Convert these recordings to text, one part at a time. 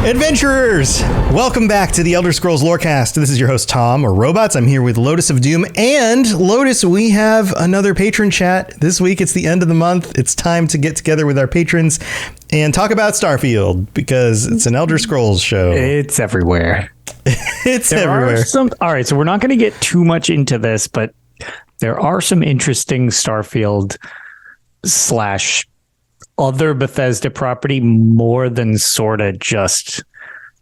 Adventurers, welcome back to the Elder Scrolls Lorecast. This is your host, Tom, or Robots. I'm here with Lotus of Doom. And Lotus, we have another patron chat. This week, it's the end of the month. It's time to get together with our patrons and talk about Starfield, because it's an Elder Scrolls show. It's everywhere. It's everywhere. All right, so we're not going to get too much into this, but there are some interesting Starfield / other Bethesda property more than sort of just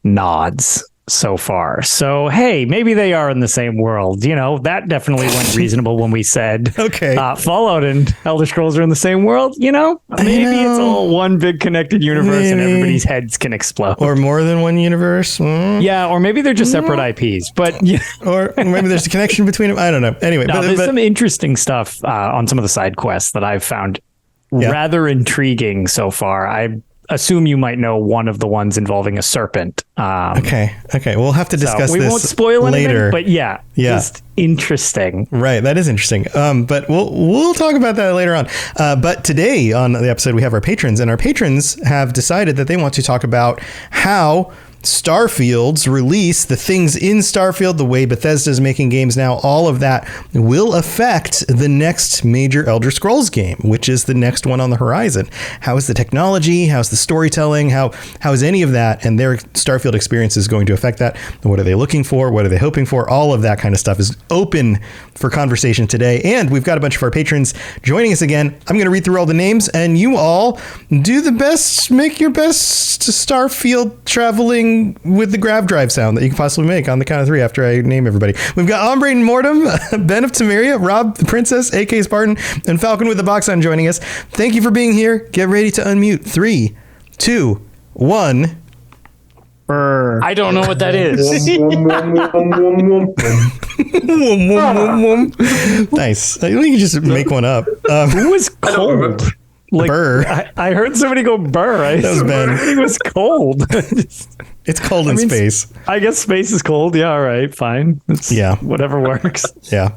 nods so far. So, hey, maybe they are in the same world. You know, that definitely went reasonable when we said okay, Fallout and Elder Scrolls are in the same world. You know, maybe it's all one big connected universe and everybody's heads can explode. Or more than one universe. Yeah, or maybe they're just separate IPs. But yeah. Or maybe there's a connection between them. I don't know. Anyway, there's some interesting stuff on some of the side quests that I've found rather intriguing so far. I assume you might know one of the ones involving a serpent. Okay. We'll have to discuss this. We won't spoil later. Anything, but just interesting. Right, that is interesting. But we'll talk about that later on. But today on the episode, we have our patrons, and our patrons have decided that they want to talk about how Starfield's release, the things in Starfield, the way Bethesda is making games now, all of that will affect the next major Elder Scrolls game, which is the next one on the horizon. How is the technology? How's the storytelling? How is any of that and their Starfield experience is going to affect that? What are they looking for? What are they hoping for? All of that kind of stuff is open for conversation today. And we've got a bunch of our patrons joining us again. I'm going to read through all the names, and you all do the best, make your best Starfield traveling with the grav drive sound that you can possibly make on the count of three after I name everybody. We've got Ombre and Mortem, Ben of Temeria, Rob the Princess, AK Spartan, and Falcon with the Box on joining us. Thank you for being here. Get ready to unmute. 3, 2, 1. I don't know what that is. Nice. You can just make one up. Who was cold? Like, burr. I heard somebody go burr. That was Ben. It was cold. It's cold in space. I guess space is cold. Yeah, all right, fine. Whatever works. Yeah.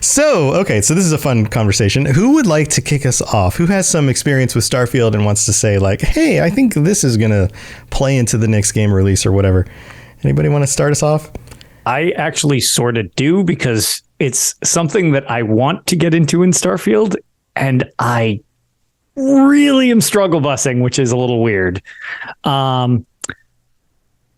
So this is a fun conversation. Who would like to kick us off? Who has some experience with Starfield and wants to say, like, hey, I think this is going to play into the next game release or whatever? Anybody want to start us off? I actually sort of do, because it's something that I want to get into in Starfield, and I really am struggle busing, which is a little weird.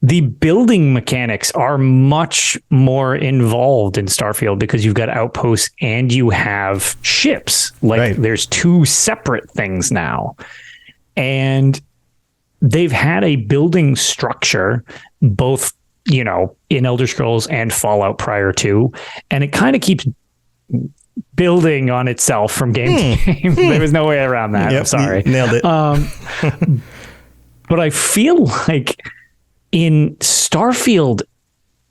The building mechanics are much more involved in Starfield because you've got outposts and you have ships. There's two separate things now. And they've had a building structure, both, in Elder Scrolls and Fallout prior to, and it kind of keeps building on itself from game to game. There was no way around that. Yep, I'm sorry. Nailed it. But I feel like in Starfield,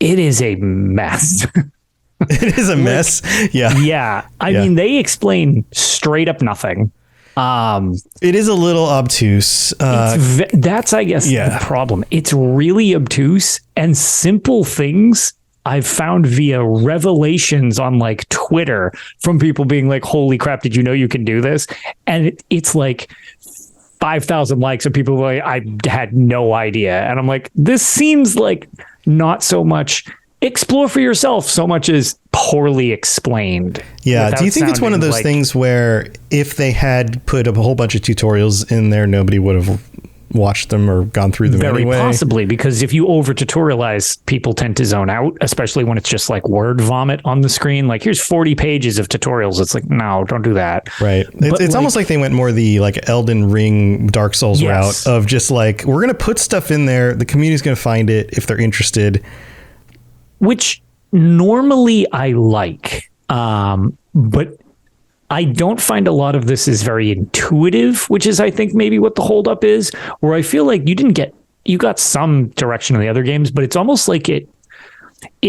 it is a mess. It is a mess. Yeah. Yeah. I mean, they explain straight up nothing. It is a little obtuse. That's, I guess, the problem. It's really obtuse, and simple things I've found via revelations on like Twitter from people being like, holy crap, did you know you can do this? And it's like 5,000 likes of people like, I had no idea. And I'm like, this seems like not so much explore for yourself so much as poorly explained. Yeah. Do you think it's one of those things where if they had put a whole bunch of tutorials in there, nobody would have watched them or gone through them anyway? Very possibly, because if you over tutorialize, people tend to zone out, especially when it's just like word vomit on the screen. Like, here's 40 pages of tutorials. It's like, no, don't do that. Right. It's almost like they went more the like Elden Ring, Dark Souls route of just like, we're going to put stuff in there. The community's going to find it if they're interested. Which normally I like, but I don't find a lot of this is very intuitive, which is, I think, maybe what the holdup is, where I feel like you got some direction in the other games, but it's almost like it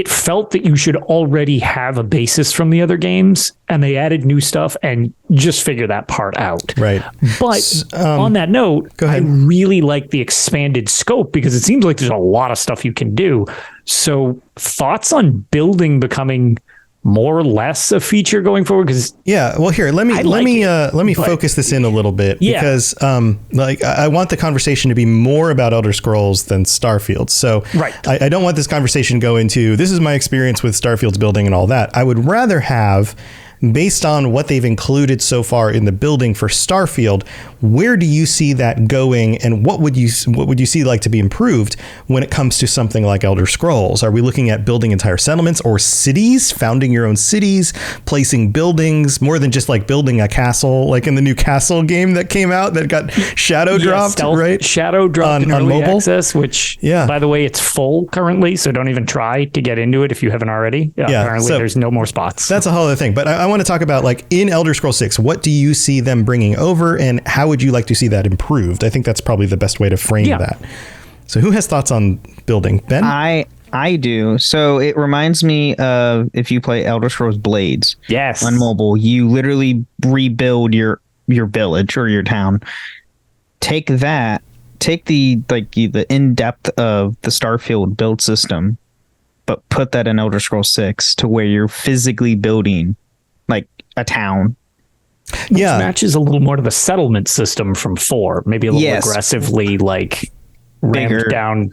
felt that you should already have a basis from the other games, and they added new stuff and just figure that part out. Right. But on that note, I really like the expanded scope because it seems like there's a lot of stuff you can do. So thoughts on building becoming more or less a feature going forward? Because well, here let me focus this in a little bit because I want the conversation to be more about Elder Scrolls than Starfield. So I don't want this conversation to go into this is my experience with Starfield's building and all that. I would rather have, based on what they've included so far in the building for Starfield, where do you see that going, and what would you see like to be improved when it comes to something like Elder Scrolls? Are we looking at building entire settlements or cities, founding your own cities, placing buildings, more than just like building a castle, like in the new Castle game that came out that got shadow dropped, right? Shadow dropped on mobile access, which by the way, it's full currently, so don't even try to get into it if you haven't already. Apparently so there's no more spots. That's a whole other thing, but I want to talk about, like, in Elder Scrolls 6, what do you see them bringing over, and how would you like to see that improved? I think that's probably the best way to frame that. So who has thoughts on building? Ben? I do. So it reminds me of if you play Elder Scrolls Blades. Yes. On mobile, you literally rebuild your village or your town. Take the in-depth of the Starfield build system, but put that in Elder Scrolls 6 to where you're physically building like a town. Which matches a little more to the settlement system from 4, maybe a little aggressively like ramped down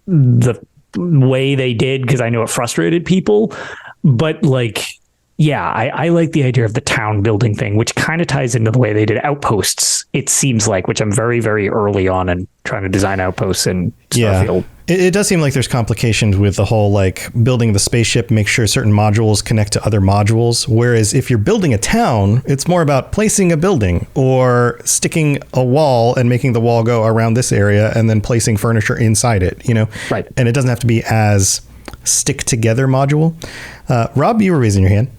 the way they did, because I know it frustrated people, but like I like the idea of the town building thing, which kind of ties into the way they did outposts, it seems like, which I'm very, very early on in trying to design outposts in Starfield. It does seem like there's complications with the whole, like, building the spaceship, make sure certain modules connect to other modules. Whereas if you're building a town, it's more about placing a building or sticking a wall and making the wall go around this area and then placing furniture inside it, you know? Right. And it doesn't have to be as stick together module. Rob, you were raising your hand.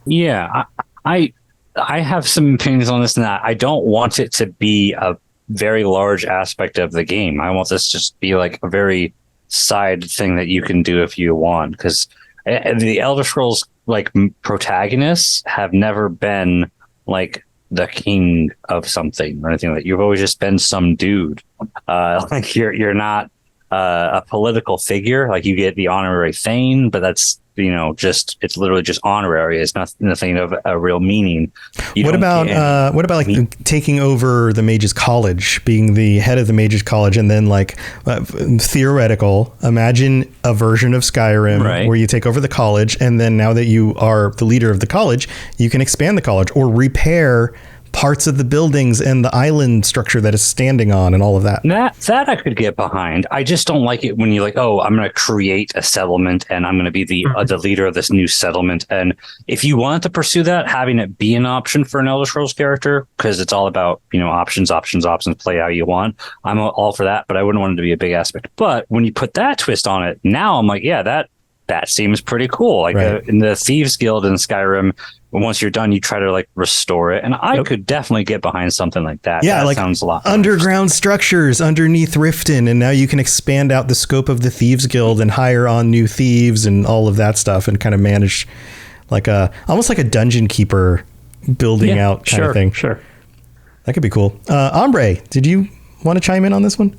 Yeah, I have some opinions on this, and that I don't want it to be a very large aspect of the game. I want this just be like a very side thing that you can do if you want, because the Elder Scrolls like protagonists have never been like the king of something or anything. Like, you've always just been some dude. Like you're not a political figure. Like, you get the honorary Thane, but that's, you know, just, it's literally just honorary. It's nothing of a real meaning. What about like taking over the Mages College, being the head of the Mages College, and then like theoretical, imagine a version of Skyrim where you take over the college, and then now that you are the leader of the college, you can expand the college or repair parts of the buildings and the island structure that is standing on and all of that. That I could get behind. I just don't like it when you're like, oh, I'm going to create a settlement and I'm going to be the leader of this new settlement. And if you wanted to pursue that, having it be an option for an Elder Scrolls character, because it's all about, you know, options, play how you want. I'm all for that, but I wouldn't want it to be a big aspect. But when you put that twist on it, now I'm like, yeah, that seems pretty cool. Like in the Thieves Guild in Skyrim, once you're done, you try to like restore it. And I could definitely get behind something like that. Yeah, that like sounds a lot underground structures underneath Riften. And now you can expand out the scope of the Thieves Guild and hire on new thieves and all of that stuff, and kind of manage like almost like a dungeon keeper building out kind of thing. Sure. That could be cool. Ombre, did you want to chime in on this one?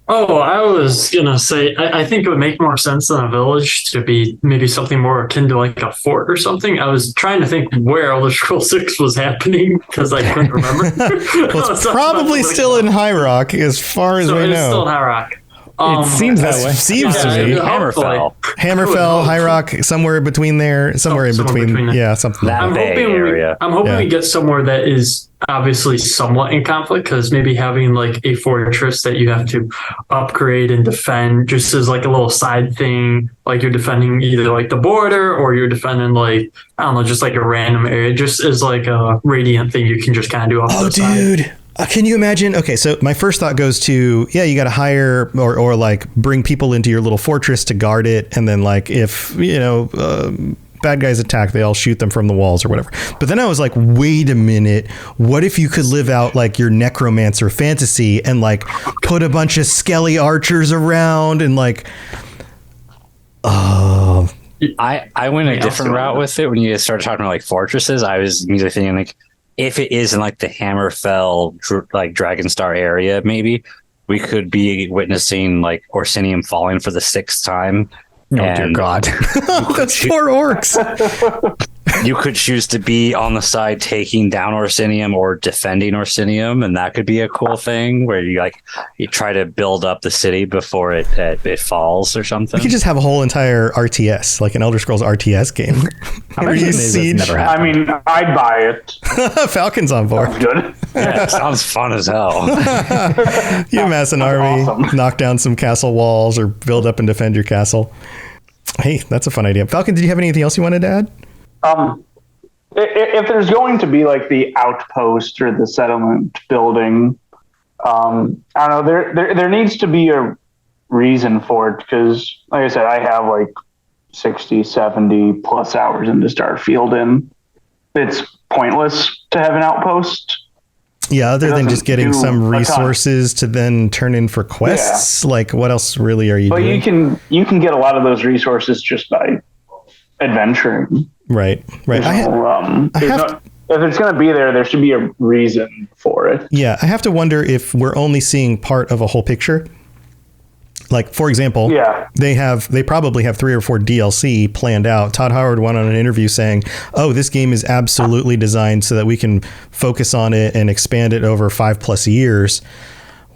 Oh, I was going to say, I think it would make more sense than a village to be maybe something more akin to like a fort or something. I was trying to think where Elder Scrolls 6 was happening because I couldn't remember. Well, it's probably still in High Rock as far as we know. It's still in High Rock. It seems that way. Seems to me. Hammerfell, High Rock, somewhere between there, somewhere in between. Yeah, something. That area. I'm hoping we get somewhere that is obviously somewhat in conflict, because maybe having like a fortress that you have to upgrade and defend just as like a little side thing, like you're defending either like the border or you're defending like, I don't know, just like a random area, just as like a radiant thing you can just kind of do off the side. Dude. Can you imagine? Okay, so my first thought goes to, you got to hire or like bring people into your little fortress to guard it. And then like if, you know, bad guys attack, they all shoot them from the walls or whatever. But then I was like, wait a minute. What if you could live out like your necromancer fantasy and like put a bunch of skelly archers around and like, I went a different route with it. When you started talking about like fortresses, I was immediately thinking like, if it is in like the Hammerfell, like Dragonstar area, maybe we could be witnessing like Orsinium falling for the 6th time. Oh, dear God. Those poor orcs. You could choose to be on the side taking down Orsinium or defending Orsinium, and that could be a cool thing where you try to build up the city before it falls or something. We could just have a whole entire RTS, like an Elder Scrolls RTS game. Where you siege. I mean, I'd buy it. Falcon's on board. Good. Yeah, it sounds fun as hell. You amass an army, awesome. knock down some castle walls, or build up and defend your castle. Hey, that's a fun idea. Falcon, did you have anything else you wanted to add? If there's going to be like the outpost or the settlement building, I don't know, there needs to be a reason for it, because like I said, I have like 60, 70 plus hours into Starfield, and it's pointless to have an outpost. Yeah, other than just getting do some a ton. resources to then turn in for quests, like what else really are you But doing? you can get a lot of those resources just by adventuring. Right. If it's going to be there, there should be a reason for it. Yeah, I have to wonder if we're only seeing part of a whole picture. Like, for example, they probably have 3 or 4 DLC planned out. Todd Howard went on an interview saying, "Oh, this game is absolutely designed so that we can focus on it and expand it over 5+ years."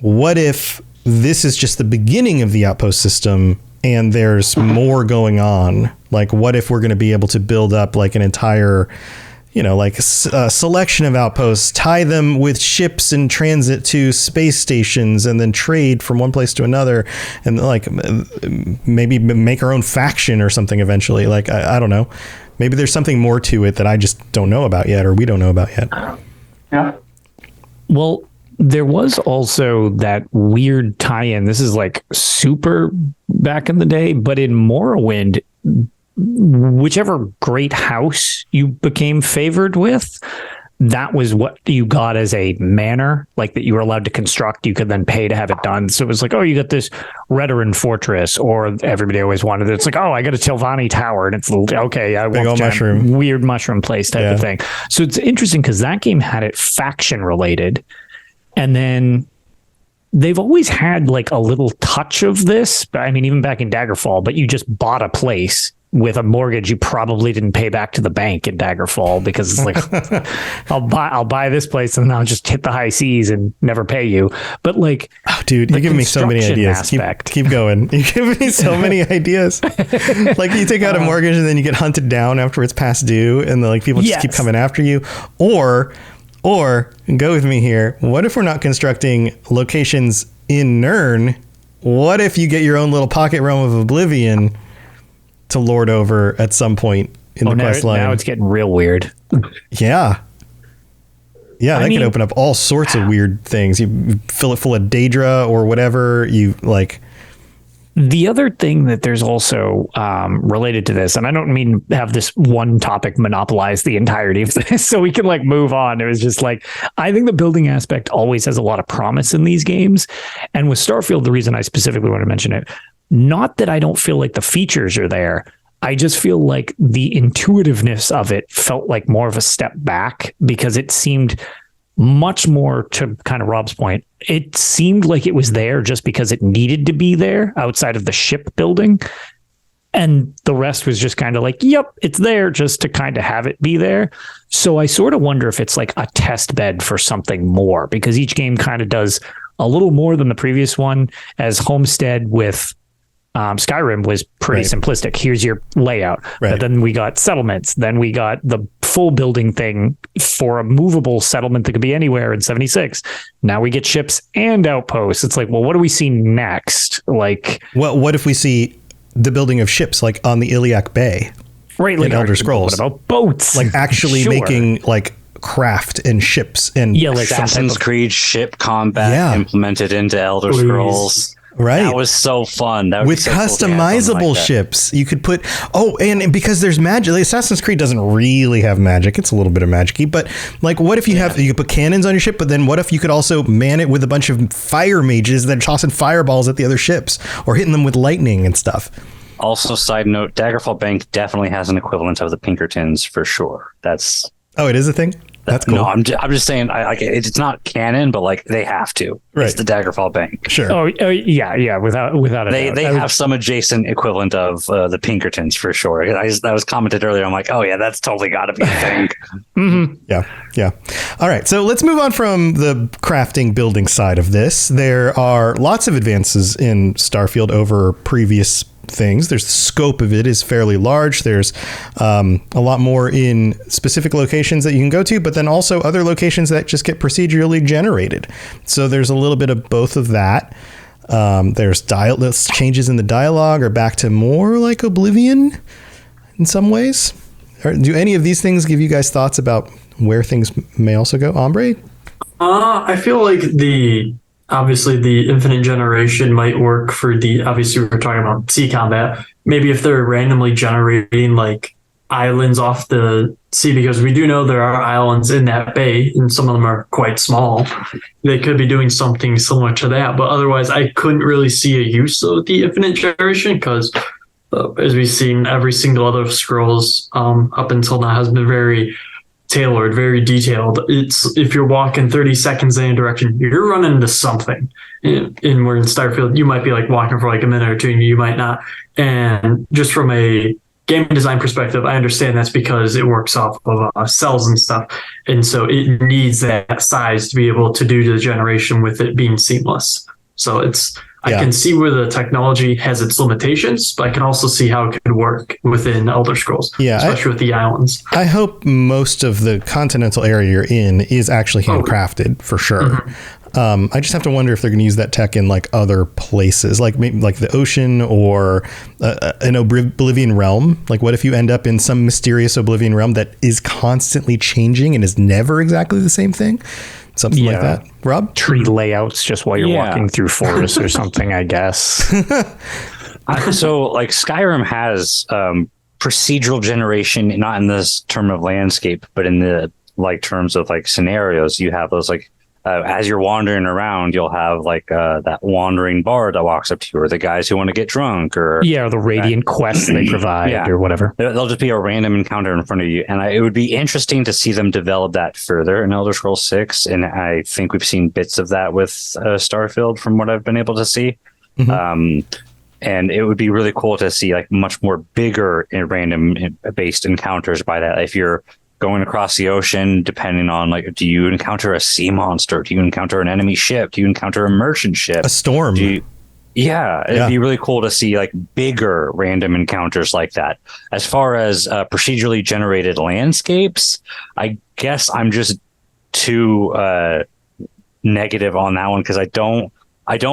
What if this is just the beginning of the outpost system and there's more going on? Like, what if we're going to be able to build up like an entire, like a selection of outposts, tie them with ships in transit to space stations, and then trade from one place to another, and like maybe make our own faction or something eventually. Like, I don't know. Maybe there's something more to it that I just don't know about yet, or we don't know about yet. Yeah. Well, there was also that weird tie-in. This is like super back in the day, but in Morrowind, whichever great house you became favored with, that was what you got as a manor, like that you were allowed to construct. You could then pay to have it done. So it was like, oh, you got this Redoran fortress, or everybody always wanted it. It's like, oh, I got a Tilvani tower, and it's okay, I Big want old a mushroom, weird mushroom place type of thing. So it's interesting because that game had it faction related, and then they've always had like a little touch of this. I mean, even back in Daggerfall, but you just bought a place with a mortgage you probably didn't pay back to the bank in Daggerfall, because it's like, I'll buy this place and then I'll just hit the high seas and never pay you. But like, oh, dude, you're giving me so many ideas. Keep going. You're giving me so many ideas. Like, you take out a mortgage and then you get hunted down after it's past due, and like people just keep coming after you. Or go with me here. What if we're not constructing locations in Nirn? What if you get your own little pocket realm of Oblivion to lord over at some point in the quest line? Now it's getting real weird. Yeah, that can open up all sorts of weird things. You fill it full of Daedra or whatever. You like. The other thing that there's also related to this, and I don't mean have this one topic monopolize the entirety of this so we can like move on. It was just like, I think the building aspect always has a lot of promise in these games. And with Starfield, the reason I specifically want to mention it, not that I don't feel like the features are there. I just feel like the intuitiveness of it felt like more of a step back, because it seemed much more, to kind of Rob's point, it seemed like it was there just because it needed to be there outside of the ship building. And the rest was just kind of like, yep, it's there just to kind of have it be there. So I sort of wonder if it's like a test bed for something more, because each game kind of does a little more than the previous one. As Homestead with Skyrim was pretty simplistic. Here's your layout. But then we got settlements. Then we got the full building thing for a movable settlement that could be anywhere in 76. Now we get ships and outposts. It's like, well, what do we see next? Like, well, what if we see the building of ships like on the Iliac Bay? Right. Like Elder Scrolls. What about boats? Like actually making like craft and ships and like Assassin's Creed ship combat implemented into Elder Scrolls. Right. That was so fun. That with customizable ships. You could put, and because there's magic, like Assassin's Creed doesn't really have magic. It's a little bit of magic-y, but like, what if you you could put cannons on your ship, but then what if you could also man it with a bunch of fire mages that are tossing fireballs at the other ships or hitting them with lightning and stuff? Also, side note, Daggerfall Bank definitely has an equivalent of the Pinkertons for sure. Oh, it is a thing? That's cool. No, I'm just saying, it's not canon, but like they have to. Right. It's the Daggerfall Bank. Sure. Oh yeah, without a doubt. They have some adjacent equivalent of the Pinkertons for sure. That was commented earlier. I'm like, oh yeah, that's totally got to be a thing. Mm-hmm. Yeah. All right. So let's move on from the crafting building side of this. There are lots of advances in Starfield over previous things. There's the scope of it is fairly large. There's a lot more in specific locations that you can go to, but then also other locations that just get procedurally generated. So there's a little bit of both of that. There's changes in the dialogue are back to more like Oblivion in some ways. Do any of these things give you guys thoughts about where things may also go? Ombre? I feel like obviously the infinite generation might work for obviously we're talking about sea combat. Maybe if they're randomly generating like islands off the sea, because we do know there are islands in that bay and some of them are quite small. They could be doing something similar to that, but otherwise I couldn't really see a use of the infinite generation because as we've seen, every single other scrolls up until now has been very tailored, very detailed. It's if you're walking 30 seconds in a direction, you're running into something. And we're in Starfield, you might be like walking for like a minute or two, and you might not. And just from a game design perspective, I understand that's because it works off of cells and stuff, and so it needs that size to be able to do the generation with it being seamless. So I can see where the technology has its limitations, but I can also see how it could work within Elder Scrolls, especially with the islands. I hope most of the continental area you're in is actually handcrafted for sure. Mm-hmm. I just have to wonder if they're going to use that tech in like other places, like maybe like the ocean or an Oblivion realm. Like what if you end up in some mysterious Oblivion realm that is constantly changing and is never exactly the same thing? Something like that. Rob? Tree layouts just while you're walking through forests or something, I guess. So like Skyrim has procedural generation, not in this term of landscape, but in the like terms of like scenarios. You have those like as you're wandering around, you'll have like that wandering bard that walks up to you, or the guys who want to get drunk, or the radiant quests they provide, or whatever. There'll just be a random encounter in front of you, and it would be interesting to see them develop that further in Elder Scrolls 6. And I think we've seen bits of that with Starfield, from what I've been able to see. Mm-hmm. And it would be really cool to see like much more bigger and random based encounters by that. If you're going across the ocean, depending on like, do you encounter a sea monster? Do you encounter an enemy ship? Do you encounter a merchant ship? A storm? It'd be really cool to see like bigger random encounters like that. As far as procedurally generated landscapes, I guess I'm just too negative on that one, because I don't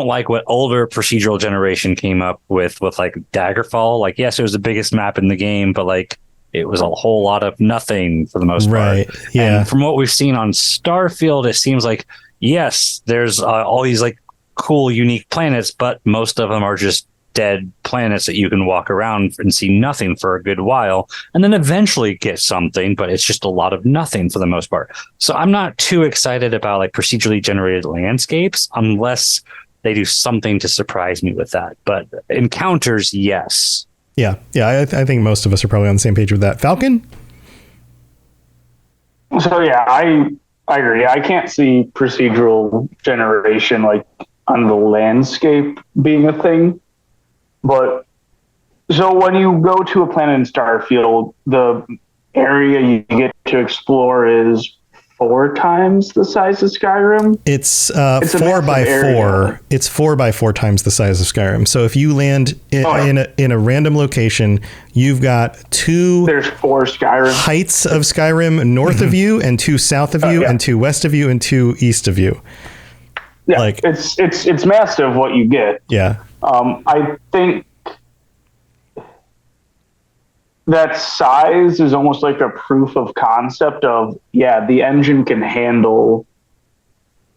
like what older procedural generation came up with like Daggerfall. Like, yes, it was the biggest map in the game, but like, it was a whole lot of nothing for the most part. Right. Yeah. And from what we've seen on Starfield, it seems like, yes, there's all these like cool, unique planets, but most of them are just dead planets that you can walk around and see nothing for a good while, and then eventually get something, but it's just a lot of nothing for the most part. So I'm not too excited about like procedurally generated landscapes unless they do something to surprise me with that. But encounters, yes. Yeah. I think most of us are probably on the same page with that. Falcon? So yeah, I agree. I can't see procedural generation like on the landscape being a thing. But so when you go to a planet in Starfield, the area you get to explore is 4 times the size of Skyrim. It's 4 by 4. Area. It's 4 by 4 times the size of Skyrim. So if you land in a random location, you've got 2. There's 4 Skyrim heights of Skyrim north of you, and 2 south of you, and 2 west of you, and 2 east of you. Yeah, like it's massive what you get. Yeah. I think that size is almost like a proof of concept of, the engine can handle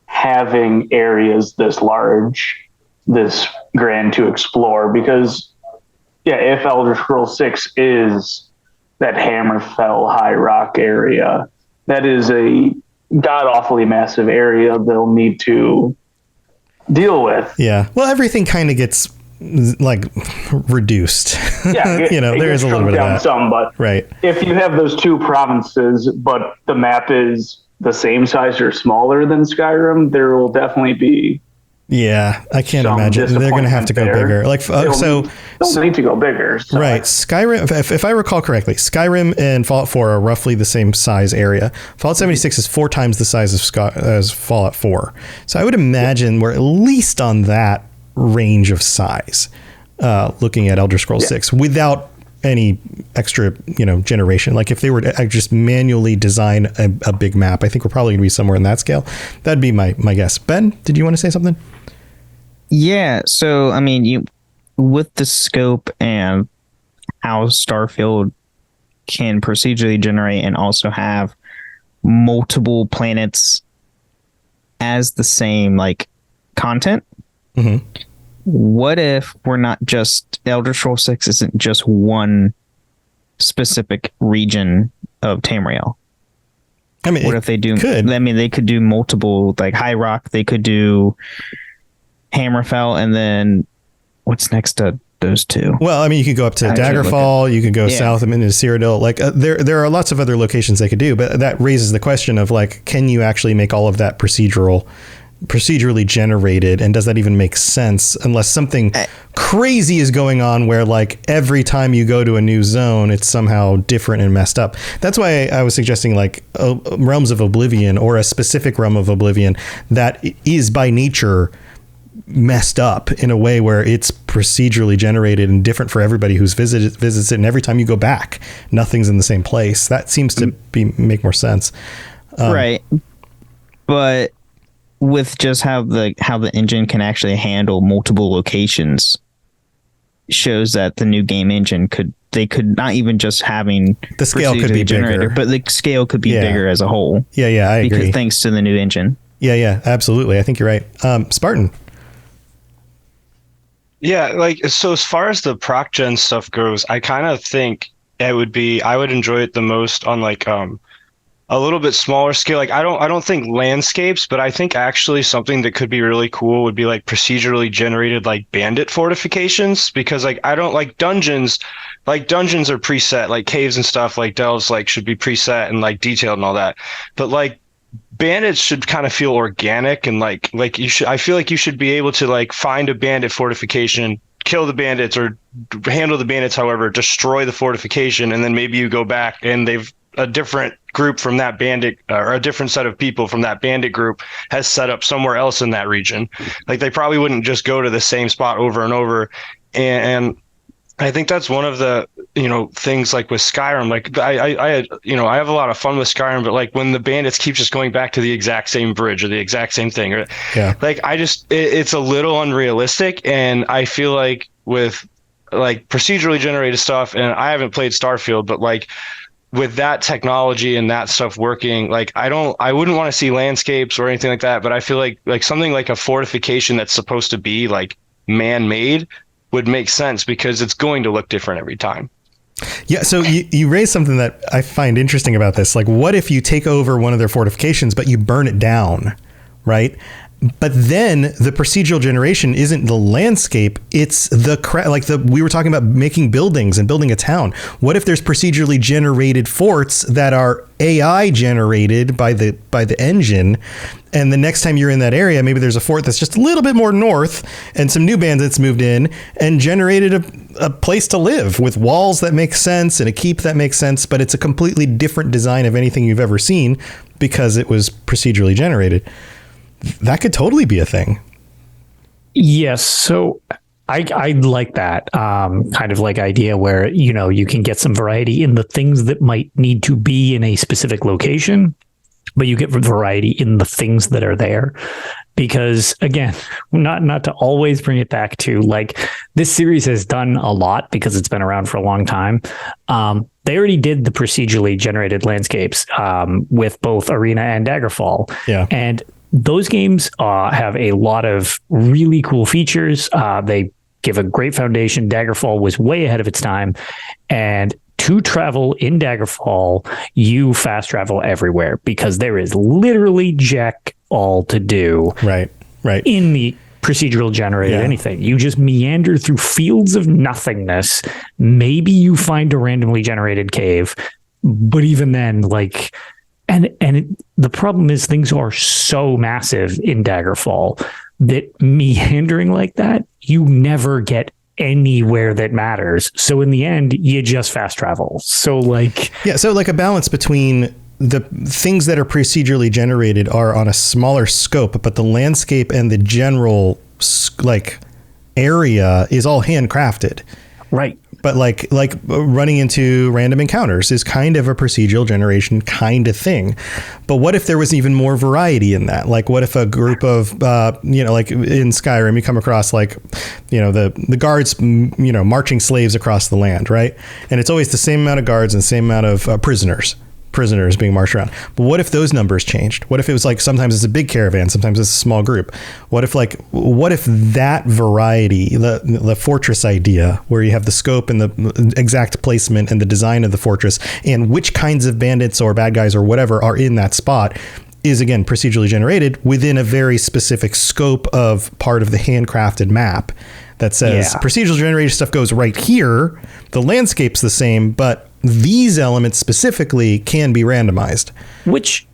having areas this large, this grand to explore, because if Elder Scrolls 6 is that Hammerfell High Rock area, that is a god-awfully massive area they'll need to deal with. Yeah. Well, everything kind of gets like reduced. Yeah, there is a little bit of that. Some, but right. If you have those 2 provinces, but the map is the same size or smaller than Skyrim, there will definitely be. Yeah, I can't imagine they're going to have to go bigger. Like they'll need to go bigger. So right, Skyrim. If I recall correctly, Skyrim and Fallout 4 are roughly the same size area. Fallout 76 is 4 times the size of as Fallout 4. So I would imagine we're at least on that range of size. Looking at Elder Scrolls 6 without any extra, generation. Like if they were to just manually design a big map, I think we're probably going to be somewhere in that scale. That'd be my guess. Ben, did you want to say something? Yeah. So, I mean, with the scope and how Starfield can procedurally generate and also have multiple planets as the same content. Mm-hmm. What if we're not just Elder Scrolls 6 isn't just one specific region of Tamriel? I mean, what if they do? Could. I mean, they could do multiple, High Rock. They could do Hammerfell, and then what's next to those two? Well, I mean, you could go up to Daggerfall. You could go south into Cyrodiil. There are lots of other locations they could do, but that raises the question of can you actually make all of that procedurally generated, and does that even make sense unless something crazy is going on where every time you go to a new zone it's somehow different and messed up? That's why I was suggesting Realms of Oblivion, or a specific Realm of Oblivion that is by nature messed up in a way where it's procedurally generated and different for everybody who's visits it, and every time you go back nothing's in the same place. That seems to make more sense. Right, but with just how the engine can actually handle multiple locations shows that the new game engine could not even just having the scale could be bigger, but the scale could be bigger as a whole. I agree. Because thanks to the new engine. Yeah, absolutely. I think you're right. Spartan. Yeah, so as far as the proc gen stuff goes, I kind of think I would enjoy it the most on a little bit smaller scale. I don't think landscapes, but I think actually something that could be really cool would be procedurally generated bandit fortifications, because I don't like dungeons. Dungeons are preset, caves and stuff, delves should be preset and detailed and all that. But bandits should kind of feel organic, and you should. I feel like you should be able to find a bandit fortification, kill the bandits or handle the bandits, however, destroy the fortification, and then maybe you go back and they've a different group from that bandit, or a different set of people from that bandit group has set up somewhere else in that region. They probably wouldn't just go to the same spot over and over. And I think that's one of the, things with Skyrim. I have a lot of fun with Skyrim, but when the bandits keep just going back to the exact same bridge or the exact same thing, or it's a little unrealistic. And I feel with procedurally generated stuff, and I haven't played Starfield, but with that technology and that stuff working, I wouldn't want to see landscapes or anything like that, but I feel like something like a fortification that's supposed to be man-made would make sense, because it's going to look different every time. Yeah, so you raised something that I find interesting about this. What if you take over one of their fortifications, but you burn it down, right? But then the procedural generation isn't the landscape, it's we were talking about making buildings and building a town. What if there's procedurally generated forts that are AI generated by the engine, and the next time you're in that area, maybe there's a fort that's just a little bit more north, and some new bandits moved in and generated a place to live with walls that make sense and a keep that makes sense, but it's a completely different design of anything you've ever seen because it was procedurally generated. That could totally be a thing. Yes. So I like that kind of idea where, you can get some variety in the things that might need to be in a specific location, but you get variety in the things that are there. Because again, not to always bring it back to this series has done a lot because it's been around for a long time. They already did the procedurally generated landscapes with both Arena and Daggerfall. Yeah. And those games have a lot of really cool features. They give a great foundation. Daggerfall was way ahead of its time. And to travel in Daggerfall, you fast travel everywhere because there is literally jack all to do. Right. In the procedural generated anything. You just meander through fields of nothingness. Maybe you find a randomly generated cave, but even then, the problem is things are so massive in Daggerfall that meandering like that, you never get anywhere that matters. So in the end, you just fast travel. So like a balance between the things that are procedurally generated are on a smaller scope, but the landscape and the general like area is all handcrafted. Right. But like running into random encounters is kind of a procedural generation kind of thing. But what if there was even more variety in that? Like what if a group of, like in Skyrim, you come across like, the guards, marching slaves across the land, right? And it's always the same amount of guards and the same amount of prisoners being marched around. But what if those numbers changed? What if it was like sometimes it's a big caravan, sometimes it's a small group? What if that variety, the fortress idea, where you have the scope and the exact placement and the design of the fortress and which kinds of bandits or bad guys or whatever are in that spot, is again procedurally generated within a very specific scope of part of the handcrafted map that says procedural generated stuff goes right here. The landscape's the same, but these elements specifically can be randomized. Which,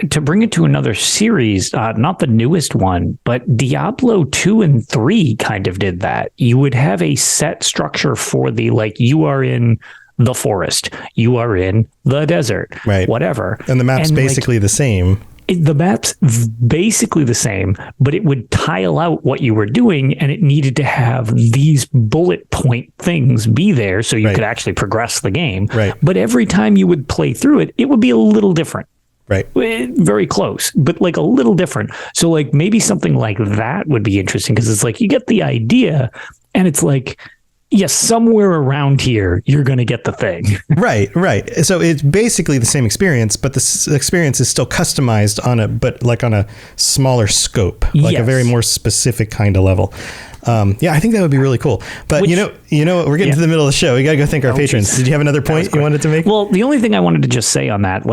to bring it to another series, not the newest one, but Diablo 2 and 3 kind of did that. You would have a set structure for you are in the forest, you are in the desert, right? Whatever. And the map's basically the same. The map's basically the same, but it would tile out what you were doing, and it needed to have these bullet point things be there so you could actually progress the game. Right. But every time you would play through it, it would be a little different. Right. Very close, but like a little different. So like maybe something like that would be interesting, because it's like you get the idea, and it's like, yes, somewhere around here, you're going to get the thing. Right. So it's basically the same experience, but the experience is still customized on a smaller scope, like a very more specific kind of level. I think that would be really cool. But we're getting to the middle of the show. We got to go thank our patrons. Did you have another point you wanted to make? Well, the only thing I wanted to just say on that,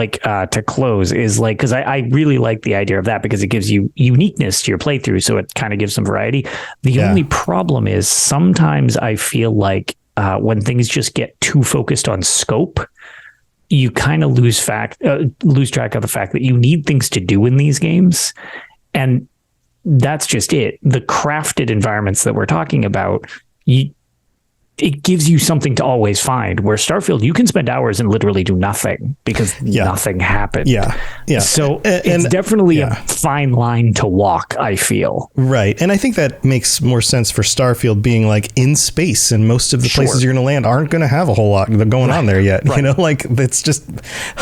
to close, is because I really like the idea of that, because it gives you uniqueness to your playthrough. So it kind of gives some variety. The only problem is sometimes I feel like when things just get too focused on scope, you kind of lose track of the fact that you need things to do in these games. And that's just it. The crafted environments that we're talking about, it gives you something to always find, where Starfield, you can spend hours and literally do nothing because nothing happened. Yeah. So it's definitely a fine line to walk, I feel. Right. And I think that makes more sense for Starfield being like in space, and most of the places you're going to land aren't going to have a whole lot going on there yet. Right. It's just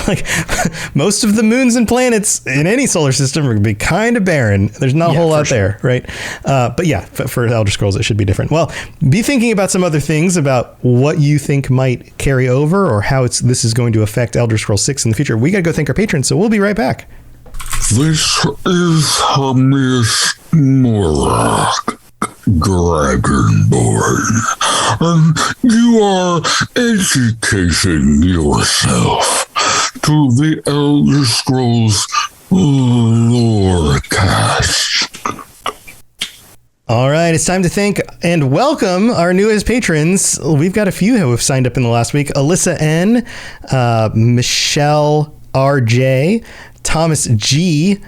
like most of the moons and planets in any solar system are going to be kind of barren. There's not a whole lot there. Right. But for Elder Scrolls, it should be different. Well, be thinking about some other things about what you think might carry over, or how this is going to affect Elder Scrolls 6 in the future. We got to go thank our patrons, so we'll be right back. This is Hamis Morak, Dragonborn, and you are educating yourself to the Elder Scrolls Lorecast. All right, it's time to thank and welcome our newest patrons. We've got a few who have signed up in the last week. Alyssa N, Michelle RJ, Thomas G,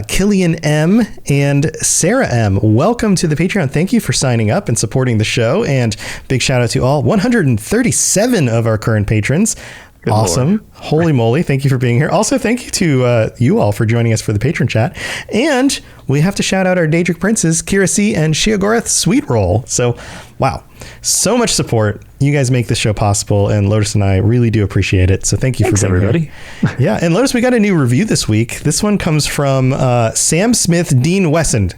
Killian M, and Sarah M. Welcome to the Patreon. Thank you for signing up and supporting the show. And big shout out to all 137 of our current patrons. Good awesome. Lord. Holy moly. Thank you for being here. Also, thank you to you all for joining us for the patron chat. And we have to shout out our Daedric Princes, Kira C and Shiogoreth Sweet Roll. So, wow. So much support. You guys make this show possible, and Lotus and I really do appreciate it. So thank you for being everybody. Here. Yeah. And Lotus, we got a new review this week. This one comes from Sam Smith Dean Wessend,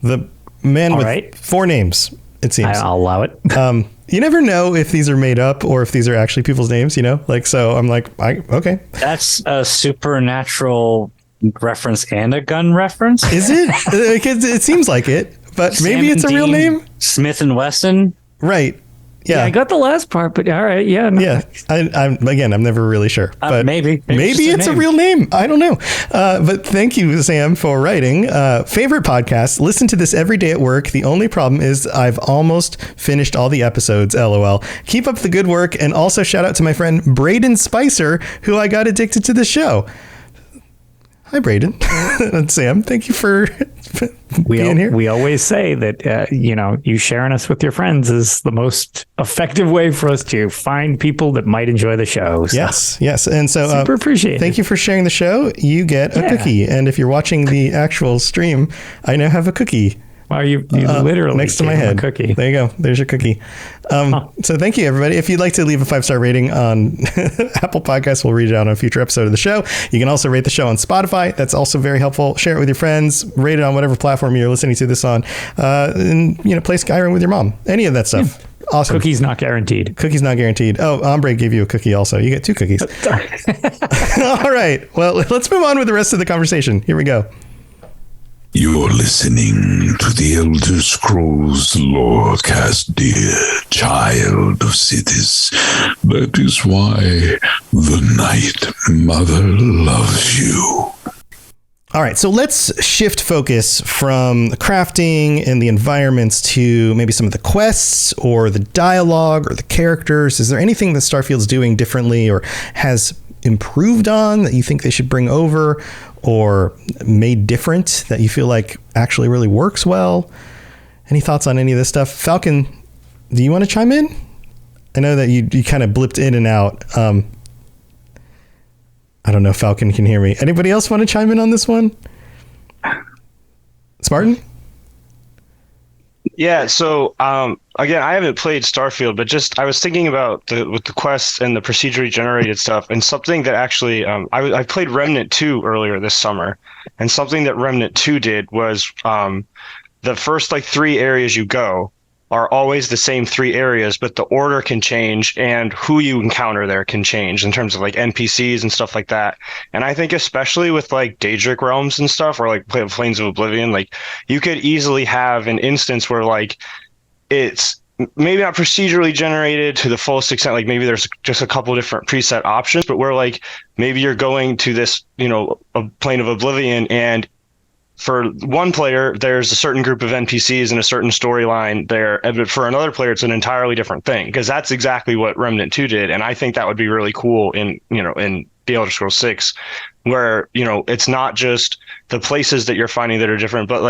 the man with 4 names, it seems. I'll allow it. You never know if these are made up or if these are actually people's names, so I'm like, okay. That's a supernatural reference and a gun reference. Is it? It seems like it, but maybe it's a real name. Smith and Wesson. Right. Yeah, I got the last part, but all right, yeah. No. Yeah, I'm never really sure, but maybe it's a real name. I don't know, but thank you, Sam, for writing. Favorite podcast. Listen to this every day at work. The only problem is I've almost finished all the episodes. LOL. Keep up the good work, and also shout out to my friend Braden Spicer, who I got addicted to the show. Hi, Braden and Sam. Thank you for being here. We always say that, you sharing us with your friends is the most effective way for us to find people that might enjoy the show. So. Yes. And so super appreciate it. Thank you for sharing the show. You get a cookie. And if you're watching the actual stream, I now have a cookie. Wow, you literally next to my head. A cookie. There you go. There's your cookie. So thank you, everybody. If you'd like to leave a 5-star rating on Apple Podcasts, we'll read it out on a future episode of the show. You can also rate the show on Spotify. That's also very helpful. Share it with your friends. Rate it on whatever platform you're listening to this on. And play Skyrim with your mom. Any of that stuff. Yeah. Awesome. Cookies not guaranteed. Cookies not guaranteed. Oh, Ombre gave you a cookie also. You get 2 cookies. All right. Well, let's move on with the rest of the conversation. Here we go. You're listening to the Elder Scrolls Lorecast, dear child of cities. That is why the Night Mother loves you. All right, so let's shift focus from the crafting and the environments to maybe some of the quests or the dialogue or the characters. Is there anything that Starfield's doing differently or has improved on that you think they should bring over or made different that you feel like actually really works well? Any thoughts on any of this stuff? Falcon, do you want to chime in? I know that you kind of blipped in and out. I don't know if Falcon can hear me. Anybody else want to chime in on this one? Spartan? Yeah, so again, I haven't played Starfield, but just I was thinking about with the quests and the procedurally generated stuff, and something that actually I played Remnant 2 earlier this summer, and something that Remnant 2 did was the first 3 areas you go are always the same 3 areas, but the order can change and who you encounter there can change in terms of NPCs and stuff like that. And I think especially with Daedric realms and stuff, or Plains of Oblivion, you could easily have an instance where it's maybe not procedurally generated to the fullest extent. Maybe there's just a couple different preset options, but where maybe you're going to this, a Plain of Oblivion, and for one player, there's a certain group of NPCs and a certain storyline there. But for another player, it's an entirely different thing, because that's exactly what Remnant 2 did. And I think that would be really cool in The Elder Scrolls 6, where, it's not just the places that you're finding that are different, but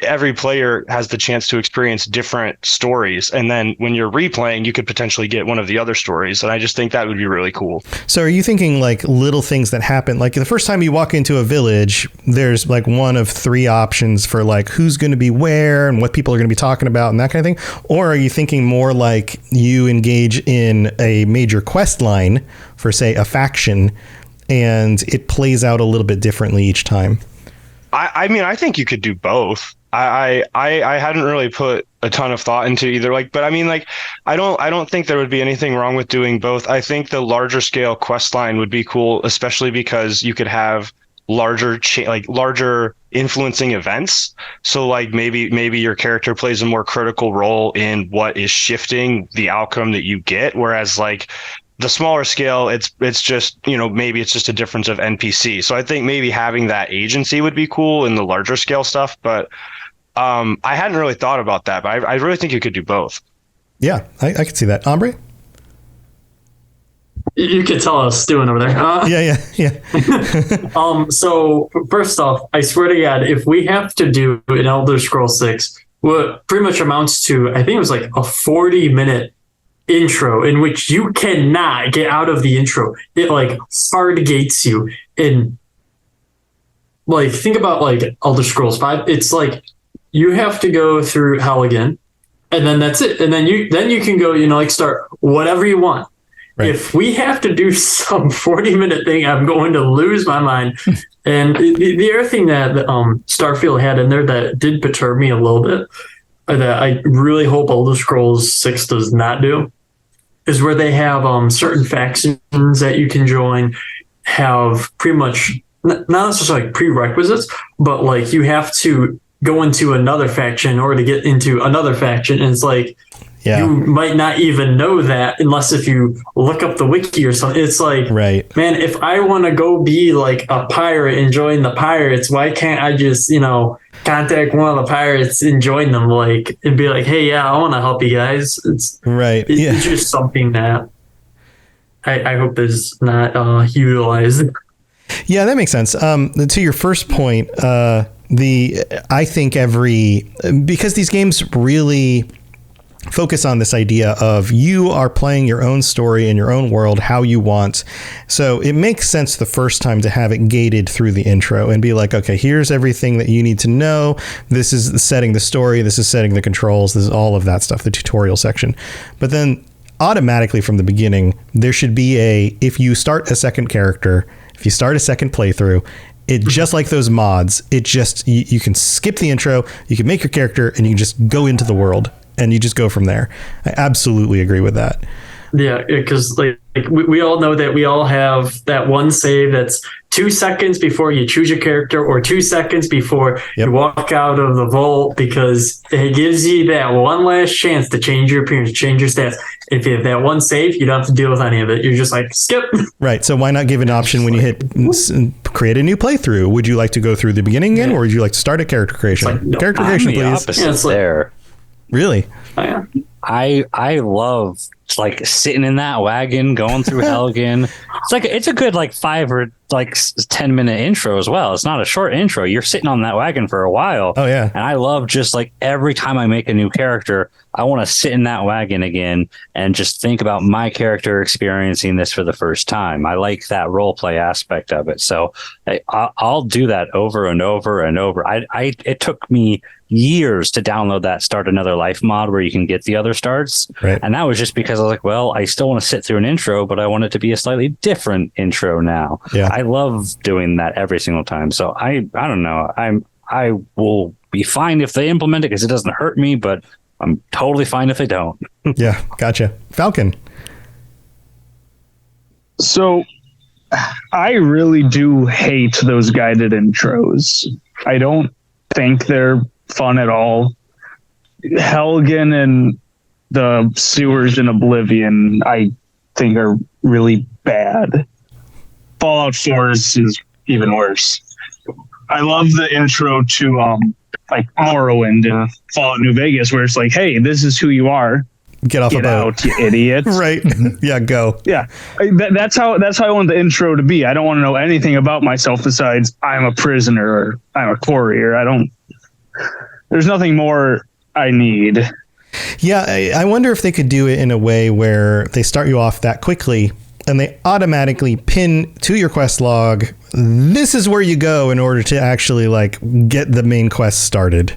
every player has the chance to experience different stories. And then when you're replaying, you could potentially get one of the other stories. And I just think that would be really cool. So are you thinking little things that happen? The first time you walk into a village, there's one of 3 options for who's going to be where and what people are going to be talking about and that kind of thing? Or are you thinking more you engage in a major quest line for, say, a faction, and it plays out a little bit differently each time? I mean, I think you could do both. I hadn't really put a ton of thought into either. But I mean, I don't think there would be anything wrong with doing both. I think the larger scale quest line would be cool, especially because you could have larger influencing events. So maybe your character plays a more critical role in what is shifting the outcome that you get, whereas the smaller scale, it's just, maybe it's just a difference of NPC. So I think maybe having that agency would be cool in the larger scale stuff. But I hadn't really thought about that, but I really think you could do both. Yeah, I could see that. Ombre? You could tell us doing over there. Yeah. So first off, I swear to God, if we have to do an Elder Scrolls 6, what pretty much amounts to, I think it was a 40-minute intro in which you cannot get out of the intro. It hard gates you. And think about Elder Scrolls 5. It's you have to go through hell again, and then that's it. And then you can go, start whatever you want. Right. If we have to do some 40-minute thing, I'm going to lose my mind. And the other thing that Starfield had in there that did perturb me a little bit, that I really hope Elder Scrolls 6 does not do, is where they have certain factions that you can join, have pretty much not necessarily prerequisites, but you have to go into another faction or to get into another faction. And it's you might not even know that unless if you look up the wiki or something. It's right, man, if I want to go be a pirate and join the pirates, why can't I just, contact one of the pirates and join them and be hey, yeah, I want to help you guys. It's right. It's just something that I hope is not utilized. Yeah, that makes sense. To your first point, I think because these games really focus on this idea of you are playing your own story in your own world how you want. So it makes sense the first time to have it gated through the intro and be like, okay, here's everything that you need to know. This is setting the story. This is setting the controls. This is all of that stuff, the tutorial section. But then automatically from the beginning, there should be if you start a second character, if you start a second playthrough, it just like those mods, you can skip the intro, you can make your character, and you can just go into the world. And you just go from there. I absolutely agree with that. Yeah, because like we all know that we all have that one save that's 2 seconds before you choose your character or 2 seconds before you walk out of the vault, because it gives you that one last chance to change your appearance, change your stats. If you have that one save, you don't have to deal with any of it. You're just like, skip. Right. So why not give an option when you hit create a new playthrough? Would you like to go through the beginning again, or would you like to start a character creation? Like, no, character creation, please. Yeah, it's there. Really? Oh, yeah. I love like sitting in that wagon going through Helgen. It's a good like 5 or like 10-minute intro as well. It's not a short intro. You're sitting on that wagon for a while. Oh yeah. And I love just like every time I make a new character, I want to sit in that wagon again and just think about my character experiencing this for the first time. I like that role play aspect of it. So I'll do that over and over and over. It took me years to download that Start Another Life mod where you can get the other starts. Right. And that was just because I was like, well, I still want to sit through an intro, but I want it to be a slightly different intro now. Yeah. I love doing that every single time. So I don't know. I will be fine if they implement it because it doesn't hurt me, but I'm totally fine if they don't. Yeah, gotcha. Falcon. So I really do hate those guided intros. I don't think they're fun at all. Helgen and the sewers in Oblivion, I think, are really bad. Fallout 4 is even worse. I love the intro to like Morrowind and Fallout New Vegas, where it's like, hey, this is who you are. Get off a boat, out, you idiot. Right? Yeah, go. Yeah, that's how I want the intro to be. I don't want to know anything about myself besides I'm a prisoner or I'm a courier. There's nothing more I need. Yeah, I wonder if they could do it in a way where they start you off that quickly and they automatically pin to your quest log, this is where you go in order to actually like get the main quest started.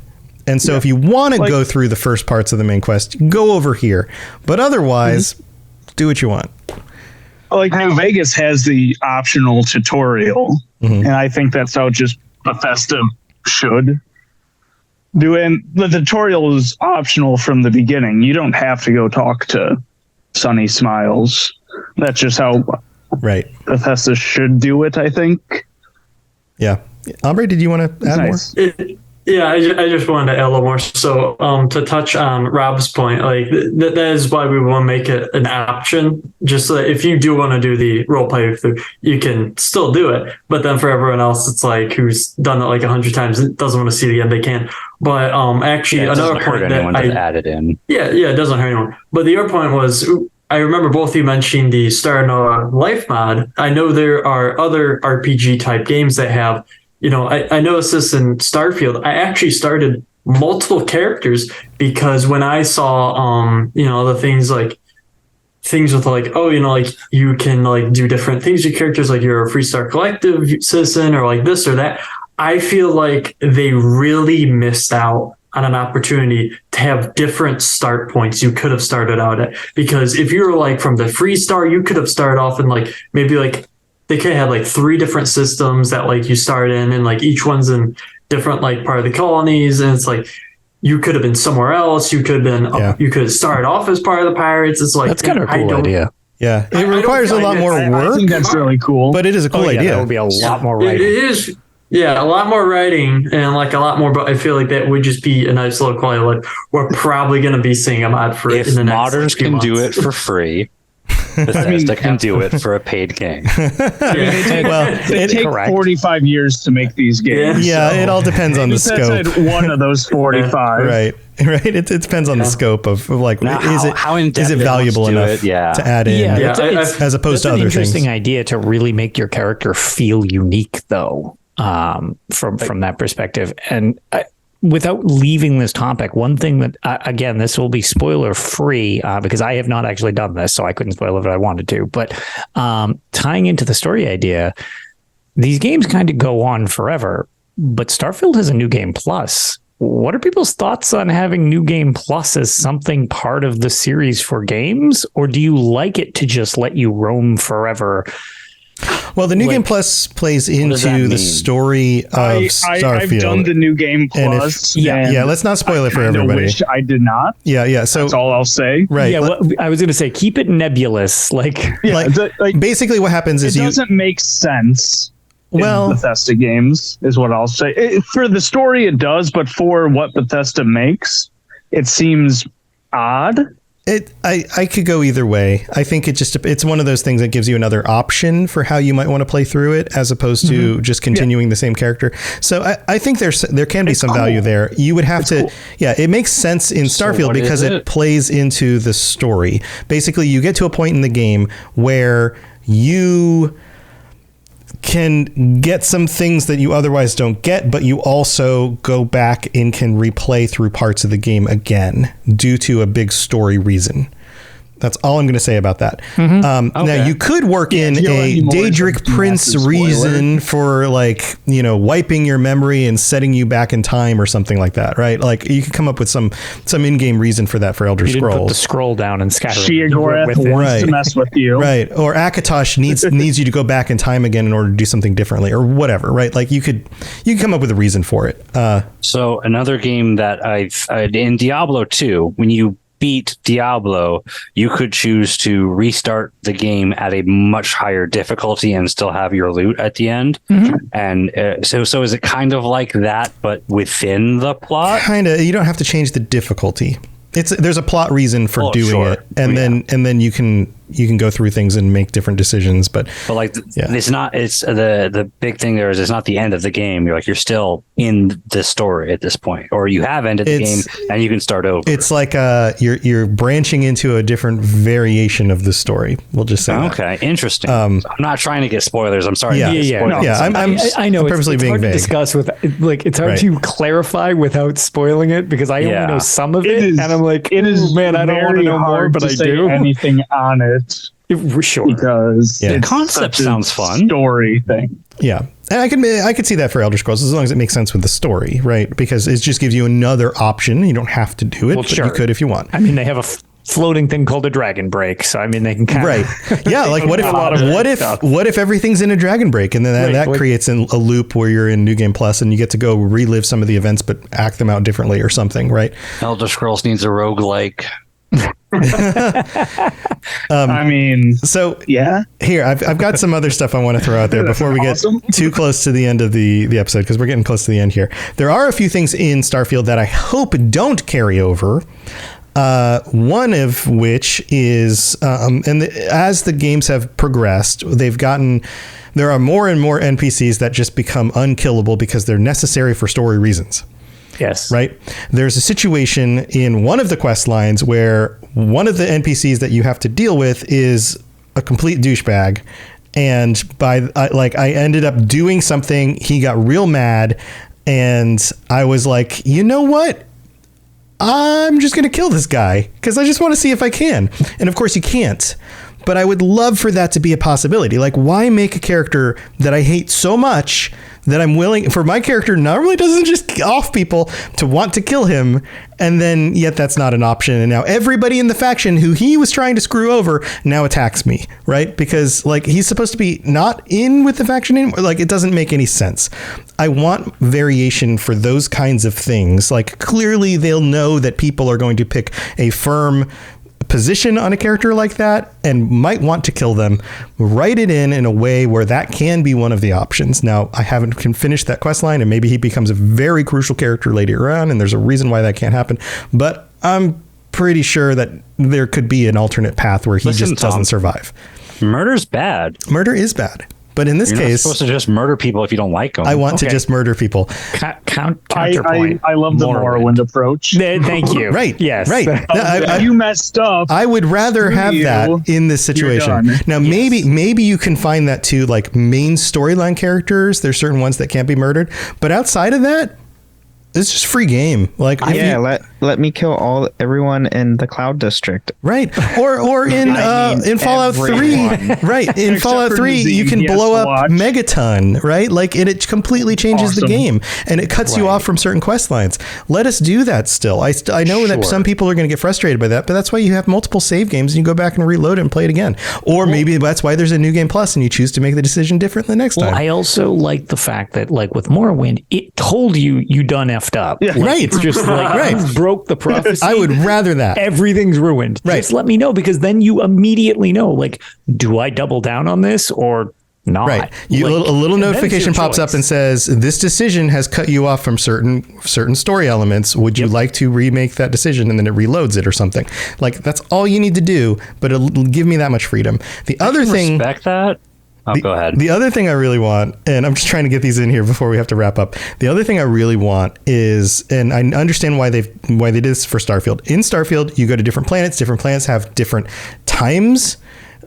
And so if you want to go through the first parts of the main quest, go over here. But otherwise, do what you want. Like New Vegas has the optional tutorial, and I think that's how just Bethesda should do it. And the tutorial is optional from the beginning. You don't have to go talk to Sunny Smiles. That's just how Bethesda should do it, I think. Yeah. Ombre, did you want to add more? Yeah, I just wanted to add a little more. So to touch on Rob's point, like that is why we want to make it an option. Just so that if you do want to do the role play, you can still do it. But then for everyone else, it's like who's done it like 100 times and doesn't want to see it again, they can. But actually, another point that I added in. Yeah, it doesn't hurt anyone. But the other point was, I remember both of you mentioning the Start Another Life mod. I know there are other RPG type games that have. You know, I noticed this in Starfield. I actually started multiple characters because when I saw, the things with like, like you can like do different things with your characters, like you're a Freestar Collective citizen or like this or that. I feel like they really missed out on an opportunity to have different start points you could have started out at. Because if you were like from the Freestar, you could have started off in like maybe like they could have like 3 different systems that like you start in, and like each one's in different like part of the colonies, and it's like you could have been somewhere else. You could have been you could have started off as part of the pirates. It's like that's kind of a cool idea. Yeah, it requires a lot more work. I think that's really cool, but it is a cool idea. That would be a lot more writing. It is. Yeah, a lot more writing and like a lot more, but I feel like that would just be a nice little quality. Like we're probably going to be seeing a mod for it in the next modders can do it for free. Bethesda can do it for a paid game. It take 45 years to make these games. Yeah, it all depends on the scope. One of those 45. Right. right? It depends on the scope of like, Now, how is in-depth it it valuable wants to enough do it, to add in as opposed to that's other an interesting things? idea to really make your character feel unique, though, from that perspective. And without leaving this topic, one thing that, again, this will be spoiler free because I have not actually done this, so I couldn't spoil it if I wanted to. But tying into the story idea, these games kind of go on forever, but Starfield has a New Game Plus. What are people's thoughts on having New Game Plus as something part of the series for games? Or do you like it to just let you roam forever? Well, the New Game Plus plays into the story of Starfield. I've done the New Game Plus. Yeah, let's not spoil it for everybody. Wish I did not. Yeah. So that's all I'll say. Right. Yeah, I was going to say, keep it nebulous. Basically what happens is it doesn't make sense. Well, Bethesda games is what I'll say. For the story, it does, but for what Bethesda makes, it seems odd. I could go either way. I think it's one of those things that gives you another option for how you might want to play through it, as opposed to just continuing the same character. So I think there can be some value there. You would have to, it makes sense in Starfield because it plays into the story. Basically, you get to a point in the game where you can get some things that you otherwise don't get, but you also go back and can replay through parts of the game again due to a big story reason. That's all I'm going to say about that. Now, you could work in a Daedric Prince reason for wiping your memory and setting you back in time or something like that, right? Like you could come up with some in-game reason for that for Elder Scrolls. You didn't put the scroll down and scatter Sheogorath wants to mess with you. Right. Or Akatosh needs you to go back in time again in order to do something differently or whatever, right? Like you could come up with a reason for it. So another game that I've in Diablo 2, when you beat Diablo, you could choose to restart the game at a much higher difficulty and still have your loot at the end. And so is it kind of like that, but within the plot? Kind of. You don't have to change the difficulty. There's a plot reason for doing it, and then you can go through things and make different decisions. But it's not. It's the big thing there is it's not the end of the game. You're still in the story at this point, or you have ended the game and you can start over. It's like you're branching into a different variation of the story. We'll just say okay, interesting. I'm not trying to get spoilers. I'm sorry. I know. I'm purposely being hard vague. to discuss with it's hard to clarify without spoiling it because I only know some of it, and I'm like, it is man, I don't want to know more, but I do. Anything on it. Sure. Because the concept sounds fun. Story thing. Yeah. And I could see that for Elder Scrolls as long as it makes sense with the story, right? Because it just gives you another option. You don't have to do it, but you could if you want. I mean, they have a floating thing called a dragon break, so I mean they can kind of Yeah, like what if everything's in a dragon break, and then that creates a loop where you're in New Game Plus and you get to go relive some of the events but act them out differently or something, right? Elder Scrolls needs a roguelike. I mean, so yeah. Here, I've got some other stuff I want to throw out there before we get too close to the end of the episode, because we're getting close to the end here. There are a few things in Starfield that I hope don't carry over. One of which is, as the games have progressed, there are more and more NPCs that just become unkillable because they're necessary for story reasons. Yes. Right. There's a situation in one of the quest lines where one of the NPCs that you have to deal with is a complete douchebag. And I ended up doing something. He got real mad. And I was like, you know what? I'm just going to kill this guy because I just want to see if I can. And of course you can't. But I would love for that to be a possibility. Like, why make a character that I hate so much that I'm willing for my character normally doesn't just off people to want to kill him, and then yet that's not an option. And now everybody in the faction who he was trying to screw over now attacks me, right? Because he's supposed to be not in with the faction anymore. Like, it doesn't make any sense. I want variation for those kinds of things. Like, clearly they'll know that people are going to pick a firm position on a character like that and might want to kill them. Write it in a way where that can be one of the options. Now, I haven't finished that quest line, and maybe he becomes a very crucial character later on, and there's a reason why that can't happen. But I'm pretty sure that there could be an alternate path where he just doesn't survive. Murder's bad. Murder is bad. But in this You're not case, supposed to just murder people if you don't like them. I want to just murder people. Counterpoint. I love the Morrowind approach. Thank you. Right. Yes. Right. No, you messed up. I would rather have that in this situation. done. Now, maybe you can find that to like main storyline characters. There's certain ones that can't be murdered, but outside of that, it's just free game. Like, let me kill everyone in the Cloud District. right, or in in Fallout 3, right? In Fallout 3, you can blow up Megaton, right? Like it completely changes the game, and it cuts you off from certain quest lines. Let us do that still. I know that some people are going to get frustrated by that, but that's why you have multiple save games and you go back and reload it and play it again. Or maybe that's why there's a new game plus and you choose to make the decision different the next time. I also like the fact that, like with Morrowind, it told you done effed up. Yeah. Like, Right. It's just like you broke the prophecy. I would rather that. Everything's ruined. Right. Just let me know, because then you immediately know, like, do I double down on this or not? Right. A little notification pops up and says, this decision has cut you off from certain story elements. Would you like to remake that decision? And then it reloads it or something. Like, that's all you need to do, but it'll give me that much freedom. The other thing... Respect that. Go ahead. The other thing I really want, and I'm just trying to get these in here before we have to wrap up. The other thing I really want is, and I understand why they did this for Starfield. In Starfield, you go to different planets. Different planets have different times.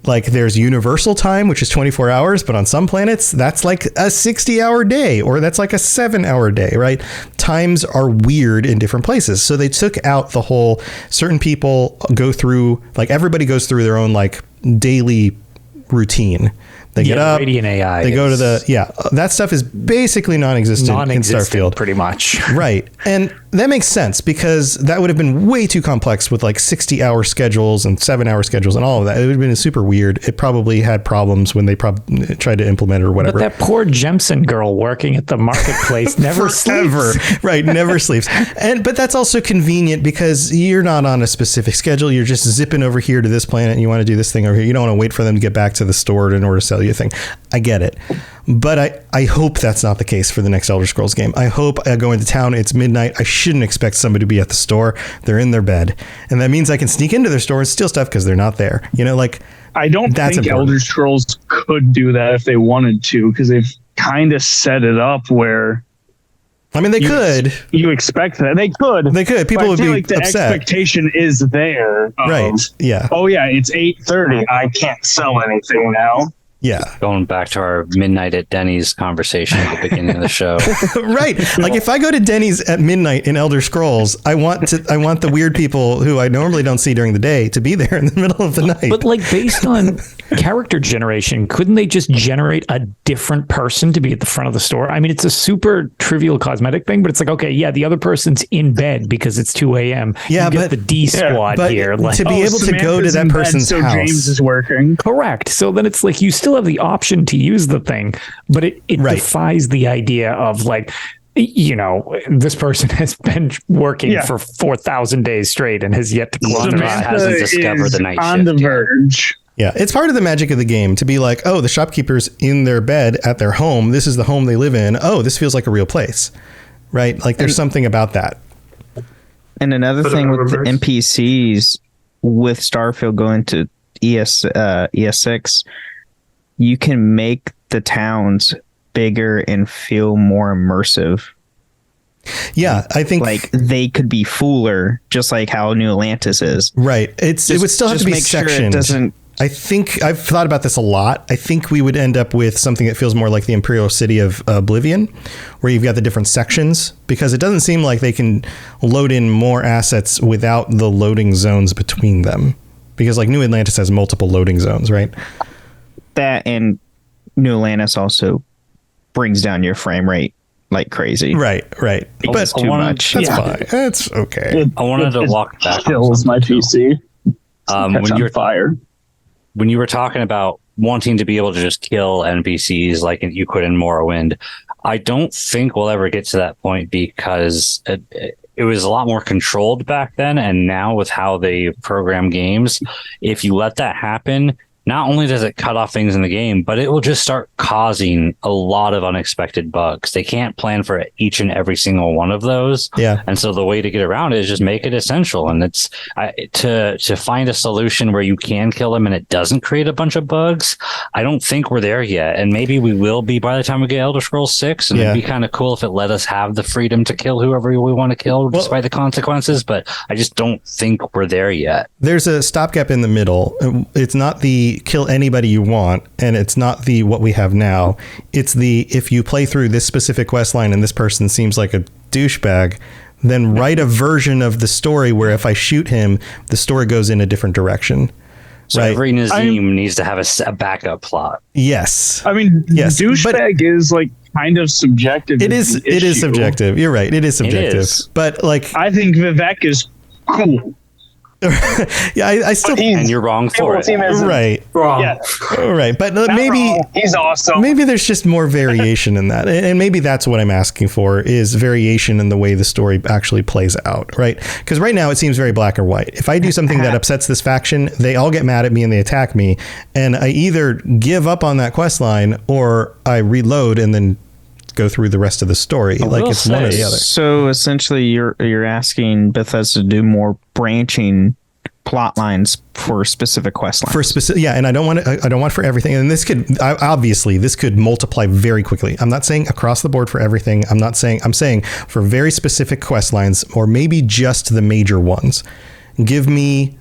Like there's universal time, which is 24 hours, but on some planets, that's like a 60-hour day, or that's like a 7-hour day, right? Times are weird in different places. So they took out the whole, certain people go through, like everybody goes through their own like daily routine. They get up, Radiant AI they go to that stuff is basically non-existent in Starfield. Pretty much. Right. And that makes sense because that would have been way too complex with like 60-hour schedules and 7-hour schedules and all of that. It would have been super weird. It probably had problems when they tried to implement it or whatever. But that poor Jemson girl working at the marketplace never sleeps. Right. Never sleeps. But that's also convenient because you're not on a specific schedule. You're just zipping over here to this planet and you want to do this thing over here. You don't want to wait for them to get back to the store in order to sell you a thing. I get it. But I hope that's not the case for the next Elder Scrolls game. I hope I go into town, it's midnight. I shouldn't expect somebody to be at the store. They're in their bed. And that means I can sneak into their store and steal stuff because they're not there. You know, like, I don't think important. Elder Scrolls could do that if they wanted to, because they've kind of set it up where... I mean, they could. You expect that. They could. They could. People would be like the upset. Expectation is there. Right. Yeah. Oh, yeah, it's 8:30. I can't sell anything now. Yeah. Going back to our midnight at Denny's conversation at the beginning of the show. Right. Like if I go to Denny's at midnight in Elder Scrolls, I want the weird people who I normally don't see during the day to be there in the middle of the night. But like based on character generation, couldn't they just generate a different person to be at the front of the store? I mean, it's a super trivial cosmetic thing, but it's like, okay, yeah, the other person's in bed because it's 2 a.m. Yeah, you get the D squad here. Like, to be able to go to that person's so house. James is working. Correct. So then it's like you still have the option to use the thing, but it defies the idea of like, you know, this person has been working for 4,000 days straight and has yet to close their eyes. Hasn't discovered the night on shift the verge. Yeah, it's part of the magic of the game to be like, oh, the shopkeeper's in their bed at their home. This is the home they live in. Oh, this feels like a real place, right? Like there's something about that. And another thing with the NPCs with Starfield going to ES6, you can make the towns bigger and feel more immersive. Yeah, I think like they could be fuller, just like how New Atlantis is. Right. It would still have to be sectioned. I think I've thought about this a lot. I think we would end up with something that feels more like the Imperial City of Oblivion, where you've got the different sections, because it doesn't seem like they can load in more assets without the loading zones between them. Because like New Atlantis has multiple loading zones, right? That and New Atlantis also brings down your frame rate like crazy. Right. But too much. That's fine. That's okay. I wanted to walk back. Kills my PC. When you're fire. When you were talking about wanting to be able to just kill NPCs like you could in Morrowind, I don't think we'll ever get to that point because it was a lot more controlled back then. And now with how they program games, if you let that happen, not only does it cut off things in the game, but it will just start causing a lot of unexpected bugs. They can't plan for each and every single one of those. Yeah. And so the way to get around it is just make it essential. And it's to find a solution where you can kill them and it doesn't create a bunch of bugs. I don't think we're there yet. And maybe we will be by the time we get Elder Scrolls 6. And it'd be kind of cool if it let us have the freedom to kill whoever we want to kill despite the consequences. But I just don't think we're there yet. There's a stopgap in the middle. It's not the kill anybody you want, and it's not the what we have now. It's the if you play through this specific quest line and this person seems like a douchebag, then write a version of the story where if I shoot him, the story goes in a different direction. So every Nazim needs to have a backup plot. Yes. I mean, douchebag is like kind of subjective. It is. It is subjective. You're right. It is subjective. It is. But like, I think Vivek is cool. Yeah, I still. And you're wrong for it. Right. Wrong. Yeah. Right. But maybe wrong. He's awesome. Maybe there's just more variation in that. And maybe that's what I'm asking for is variation in the way the story actually plays out. Right. Because right now it seems very black or white. If I do something that upsets this faction, they all get mad at me and they attack me. And I either give up on that quest line or I reload and then go through the rest of the story. Like it's one or the other. So essentially you're asking Bethesda to do more branching plot lines for specific quest lines. For specific, yeah, and I don't want for everything. And this could obviously this could multiply very quickly. I'm not saying across the board for everything. I'm saying for very specific quest lines or maybe just the major ones. Give me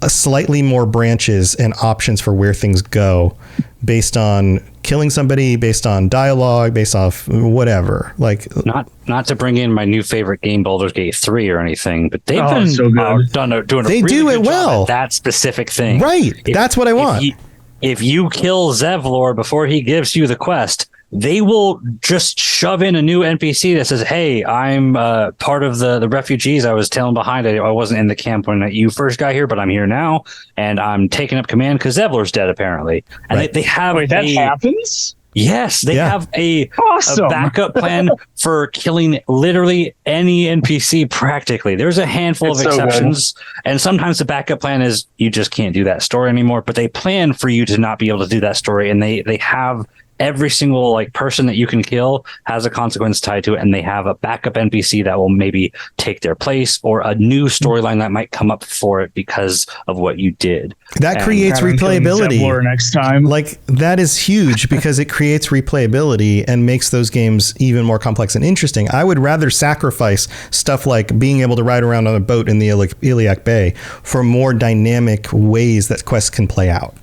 a slightly more branches and options for where things go based on killing somebody, based on dialogue, based off whatever. Like not to bring in my new favorite game, Baldur's Gate 3 or anything, but they've been so good. doing a they really do it good well. job at that specific thing. Right. That's what I want. If you kill Zevlor before he gives you the quest, they will just shove in a new NPC that says, hey, I'm part of the refugees I was tailing behind. I wasn't in the camp when you first got here, but I'm here now, and I'm taking up command because Zevlor's dead, apparently. And they have that happens? Yes, they have a awesome backup plan for killing literally any NPC practically. There's a handful of exceptions, and sometimes the backup plan is you just can't do that story anymore, but they plan for you to not be able to do that story, and they have every single like person that you can kill has a consequence tied to it, and they have a backup NPC that will maybe take their place or a new storyline that might come up for it because of what you did. That creates replayability. Next time, like that is huge because it creates replayability and makes those games even more complex and interesting. I would rather sacrifice stuff like being able to ride around on a boat in the Iliac Bay for more dynamic ways that quests can play out.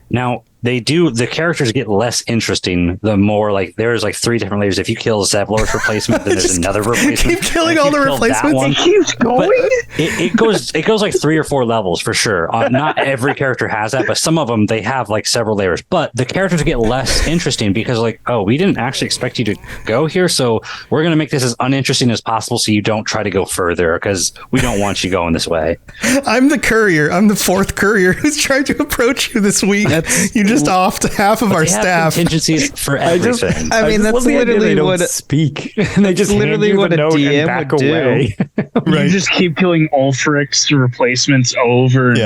Now, the characters get less interesting the more like there's like 3 different layers. If you kill Zevlor's replacement, then there's another replacement. Keep killing all the replacements. It keeps going. It goes like 3 or 4 levels for sure. Not every character has that, but some of them they have like several layers. But the characters get less interesting because like, oh, we didn't actually expect you to go here, so we're gonna make this as uninteresting as possible so you don't try to go further because we don't want you going this way. I'm the courier. I'm the 4th courier who's trying to approach you this week. You just offed half of our staff. Contingencies for everything. I mean, that's literally what speak. And they just literally what a DM would do. You just keep killing Ulfric's replacements over and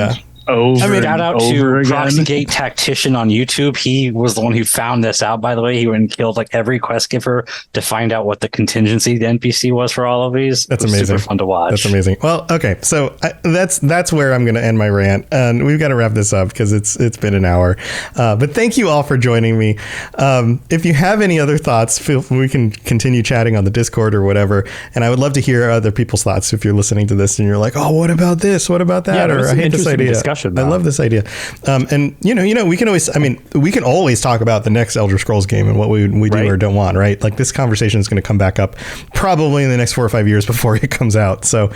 over. I mean, shout out to again. Proxygate Tactician on YouTube. He was the one who found this out, by the way. He went and killed like every quest giver to find out what the contingency the NPC was for all of these. That's amazing. Super fun to watch. That's amazing. Well, okay, so that's where I'm going to end my rant, and we've got to wrap this up because it's been an hour. But thank you all for joining me. If you have any other thoughts, we can continue chatting on the Discord or whatever. And I would love to hear other people's thoughts. If you're listening to this and you're like, oh, what about this? What about that? Or I hate this idea. I love this idea. And we can always talk about the next Elder Scrolls game and what we do or don't want, right? Like this conversation is going to come back up probably in the next 4 or 5 years before it comes out. So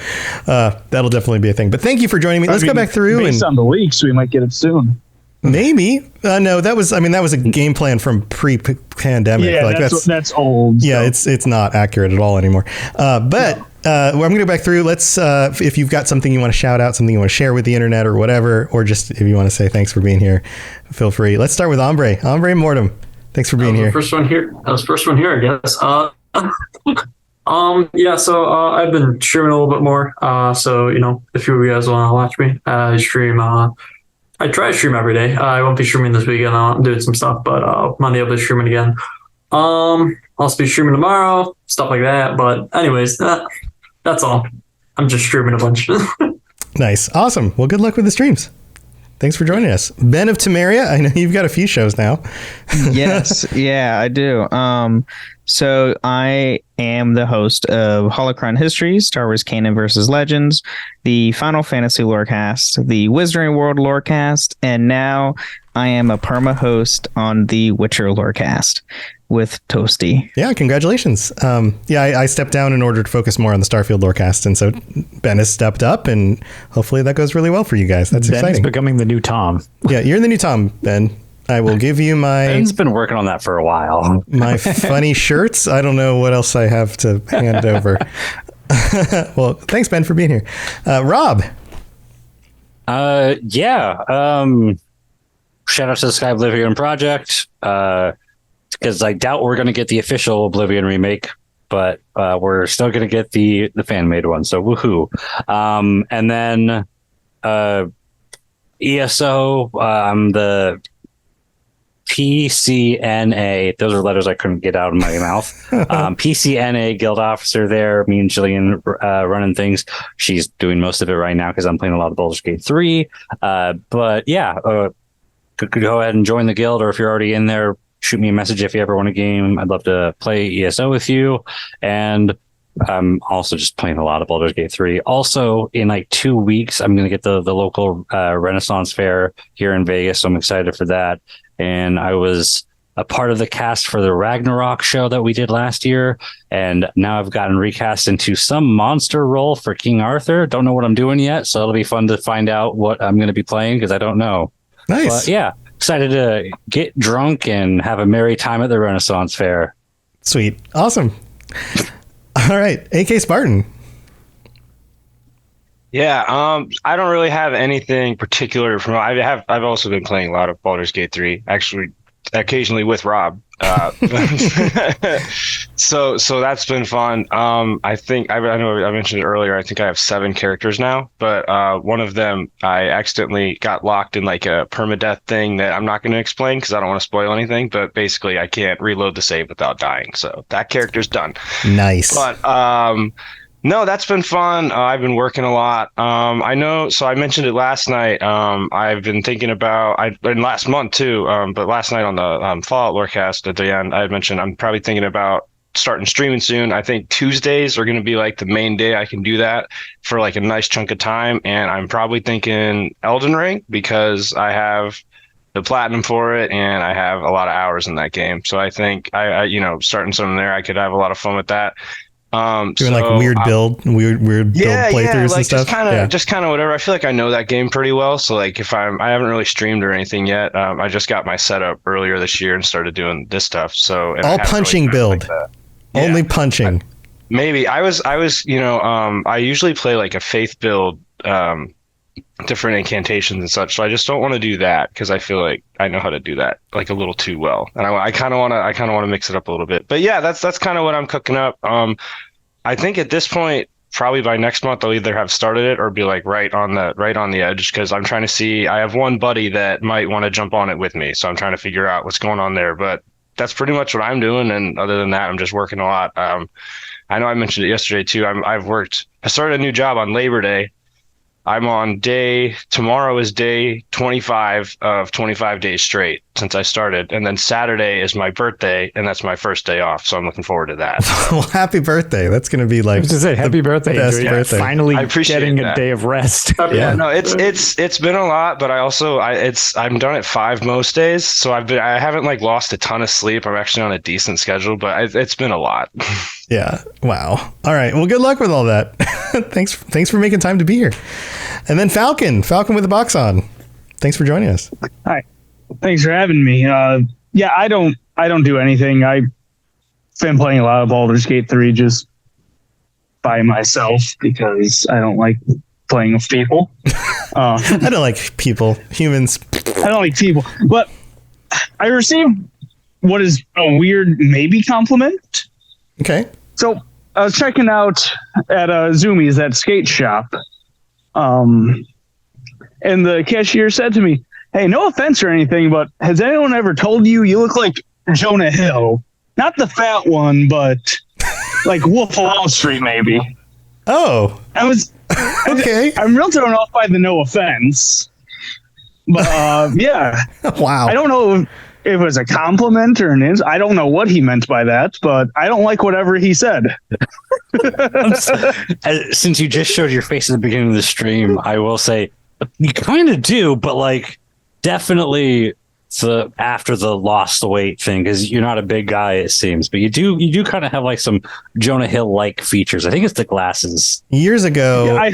that'll definitely be a thing. But thank you for joining me. Let's go back through. Based on the leaks, we might get it soon. Maybe. No, that was a game plan from pre-pandemic. Yeah, like that's old. Yeah, so. It's not accurate at all anymore. But I'm going to go back through. Let's, if you've got something you want to shout out, something you want to share with the internet or whatever, or just if you want to say thanks for being here, feel free. Let's start with Ombre Mortem. Thanks for being here. First one here. That was the first one here, I guess. So I've been streaming a little bit more. So if you guys want to watch me, I stream I try to stream every day. I won't be streaming this weekend. I'm doing some stuff, but Monday I'll be streaming again. I'll also be streaming tomorrow, stuff like that. But anyways, that's all. I'm just streaming a bunch. Nice. Awesome. Well, good luck with the streams. Thanks for joining us. Ben of Temeria, I know you've got a few shows now. Yes, yeah, I do. So I am the host of Holocron Histories, Star Wars Canon versus Legends, the Final Fantasy Lorecast, the Wizarding World Lorecast, and now I am a perma host on the Witcher Lorecast with Toasty. Yeah, congratulations. I stepped down in order to focus more on the Starfield Lorecast, and so Ben has stepped up, and hopefully that goes really well for you guys. That's Ben's exciting. becoming the new Tom. Yeah, you're the new Tom, Ben. I will give you Ben's been working on that for a while. my funny shirts. I don't know what else I have to hand over. Well, thanks, Ben, for being here. Rob. Shout out to the Sky Oblivion Project. Because I doubt we're going to get the official Oblivion remake, but we're still going to get the fan made one. So woohoo! And then ESO, I'm the PCNA. Those are letters I couldn't get out of my mouth. PCNA guild officer there. Me and Jillian running things. She's doing most of it right now because I'm playing a lot of Baldur's Gate 3. But yeah, could go ahead and join the guild, or if you're already in there, shoot me a message if you ever want a game. I'd love to play ESO with you. And I'm also just playing a lot of Baldur's Gate 3. Also, in like 2 weeks, I'm going to get the local Renaissance Fair here in Vegas. So I'm excited for that. And I was a part of the cast for the Ragnarok show that we did last year. And now I've gotten recast into some monster role for King Arthur. Don't know what I'm doing yet. So it'll be fun to find out what I'm going to be playing because I don't know. Nice. But yeah. Excited to get drunk and have a merry time at the Renaissance Fair. Sweet. Awesome. All right. AK Spartan. Yeah, I don't really have anything particular from. I've also been playing a lot of Baldur's Gate 3, actually, occasionally with Rob. So that's been fun. I think I know I mentioned it earlier. I think I have 7 characters now, but one of them I accidentally got locked in like a permadeath thing that I'm not going to explain because I don't want to spoil anything. But basically, I can't reload the save without dying, so that character's done. Nice. But no, that's been fun. I've been working a lot. I know. So I mentioned it last night. I've been thinking about, and last month too. But last night on the Fallout Lorecast at the end, I had mentioned I'm probably thinking about starting streaming soon. I think Tuesdays are going to be like the main day I can do that for like a nice chunk of time. And I'm probably thinking Elden Ring because I have the platinum for it and I have a lot of hours in that game. So I think I starting something there, I could have a lot of fun with that. Doing like weird build playthroughs like and stuff. Just kind of whatever. I feel like I know that game pretty well. So like I haven't really streamed or anything yet. I just got my setup earlier this year and started doing this stuff. So all punching really build, only punching. I was I usually play like a faith build, different incantations and such. So I just don't want to do that because I feel like I know how to do that like a little too well, and I kind of want to mix it up a little bit. But yeah, that's kind of what I'm cooking up. I think at this point, probably by next month, I'll either have started it or be like right on the edge because I'm trying to see. I have one buddy that might want to jump on it with me, so I'm trying to figure out what's going on there. But that's pretty much what I'm doing, and other than that, I'm just working a lot. I know I mentioned it yesterday too. I started a new job on Labor Day. I'm on tomorrow is day 25 of 25 days straight since I started. And then Saturday is my birthday, and that's my first day off. So I'm looking forward to that. Well, happy birthday. That's going to be like, I was to say, happy birthday. Best birthday. Finally getting a day of rest. Yeah, no, it's been a lot, but I'm done at 5 most days. So I haven't like lost a ton of sleep. I'm actually on a decent schedule, but it's been a lot. Yeah. Wow. All right. Well, good luck with all that. Thanks for making time to be here. And then Falcon with the box on. Thanks for joining us. Hi. Thanks for having me. I don't do anything. I've been playing a lot of Baldur's Gate 3 just by myself because I don't like playing with people. I don't like people, humans. I don't like people. But I received what is a weird maybe compliment. Okay. So I was checking out at Zoomies, that skate shop. And the cashier said to me, Hey, no offense or anything, but has anyone ever told you look like Jonah Hill? Not the fat one, but like Wolf of Wall Street, maybe. Oh. Okay. I'm real thrown off by the no offense. But yeah. Wow. I don't know if it was a compliment or I don't know what he meant by that, but I don't like whatever he said. Since you just showed your face at the beginning of the stream, I will say you kind of do, but like definitely after the lost weight thing, because you're not a big guy, it seems, but you do kind of have like some Jonah Hill like features. I think it's the glasses. Years ago, I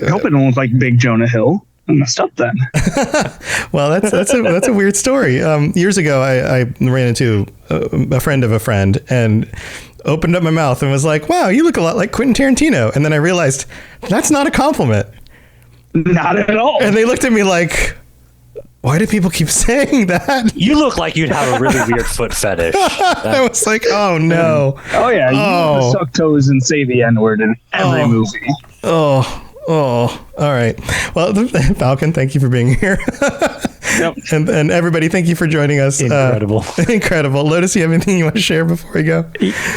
hope it don't look like big Jonah Hill. I messed up then. Well, that's a weird story. Years ago, I ran into a friend of a friend and opened up my mouth and was like, "Wow, you look a lot like Quentin Tarantino." And then I realized that's not a compliment. Not at all. And they looked at me like, why do people keep saying that? You look like you'd have a really weird foot fetish. I was like, oh no. Oh yeah, you suck toes and say the N-word in every movie. Oh, all right. Well, Falcon, thank you for being here. Yep. And everybody, thank you for joining us. Incredible. Incredible. Lotus, you have anything you want to share before we go?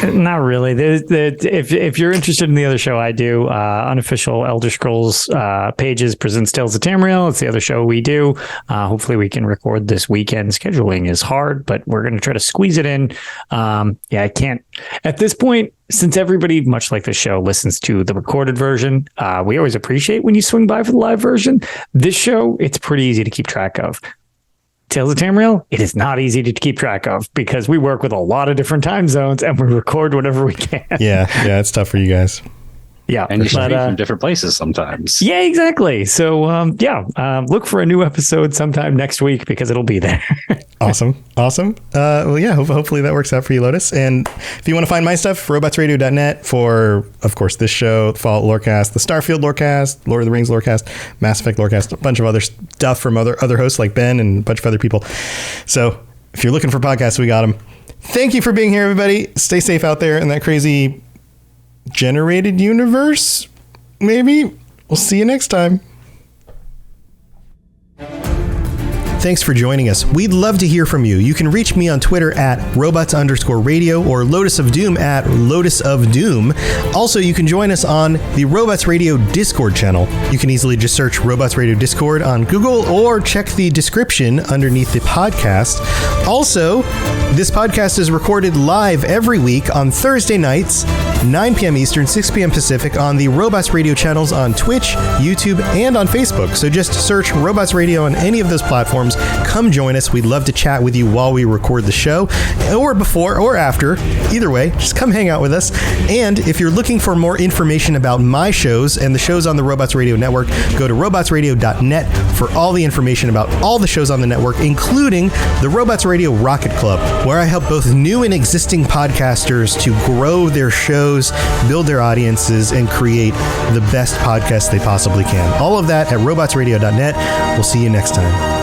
Not really. If you're interested in the other show I do, Unofficial Elder Scrolls Pages presents Tales of Tamriel. It's the other show we do. Hopefully we can record this weekend. Scheduling is hard, but we're going to try to squeeze it in. I can't. At this point, since everybody, much like the show, listens to the recorded version, we always appreciate when you swing by for the live version. This show, it's pretty easy to keep track of. Tales of Tamriel, it is not easy to keep track of because we work with a lot of different time zones and we record whenever we can. Yeah, it's tough for you guys. Yeah. And you should be from different places sometimes. Yeah, exactly. So, look for a new episode sometime next week because it'll be there. Awesome. Well, yeah, hopefully that works out for you, Lotus. And if you want to find my stuff, robotsradio.net for, of course, this show, Fallout Lorecast, the Starfield Lorecast, Lord of the Rings Lorecast, Mass Effect Lorecast, a bunch of other stuff from other hosts like Ben and a bunch of other people. So if you're looking for podcasts, we got them. Thank you for being here, everybody. Stay safe out there in that crazy generated universe. Maybe. We'll see you next time. Thanks for joining us. We'd love to hear from you. You can reach me on Twitter at robots_radio or Lotus of Doom at Lotus of Doom. Also, you can join us on the Robots Radio Discord channel. You can easily just search Robots Radio Discord on Google or check the description underneath the podcast. Also, this podcast is recorded live every week on Thursday nights, 9 p.m. Eastern, 6 p.m. Pacific on the Robots Radio channels on Twitch, YouTube, and on Facebook. So just search Robots Radio on any of those platforms. Come join us. We'd love to chat with you while we record the show, or before or after. Either way, just come hang out with us. And if you're looking for more information about my shows and the shows on the Robots Radio Network, go to robotsradio.net for all the information about all the shows on the network, including the Robots Radio Rocket Club, where I help both new and existing podcasters to grow their shows, build their audiences, and create the best podcasts they possibly can. All of that at robotsradio.net. We'll see you next time.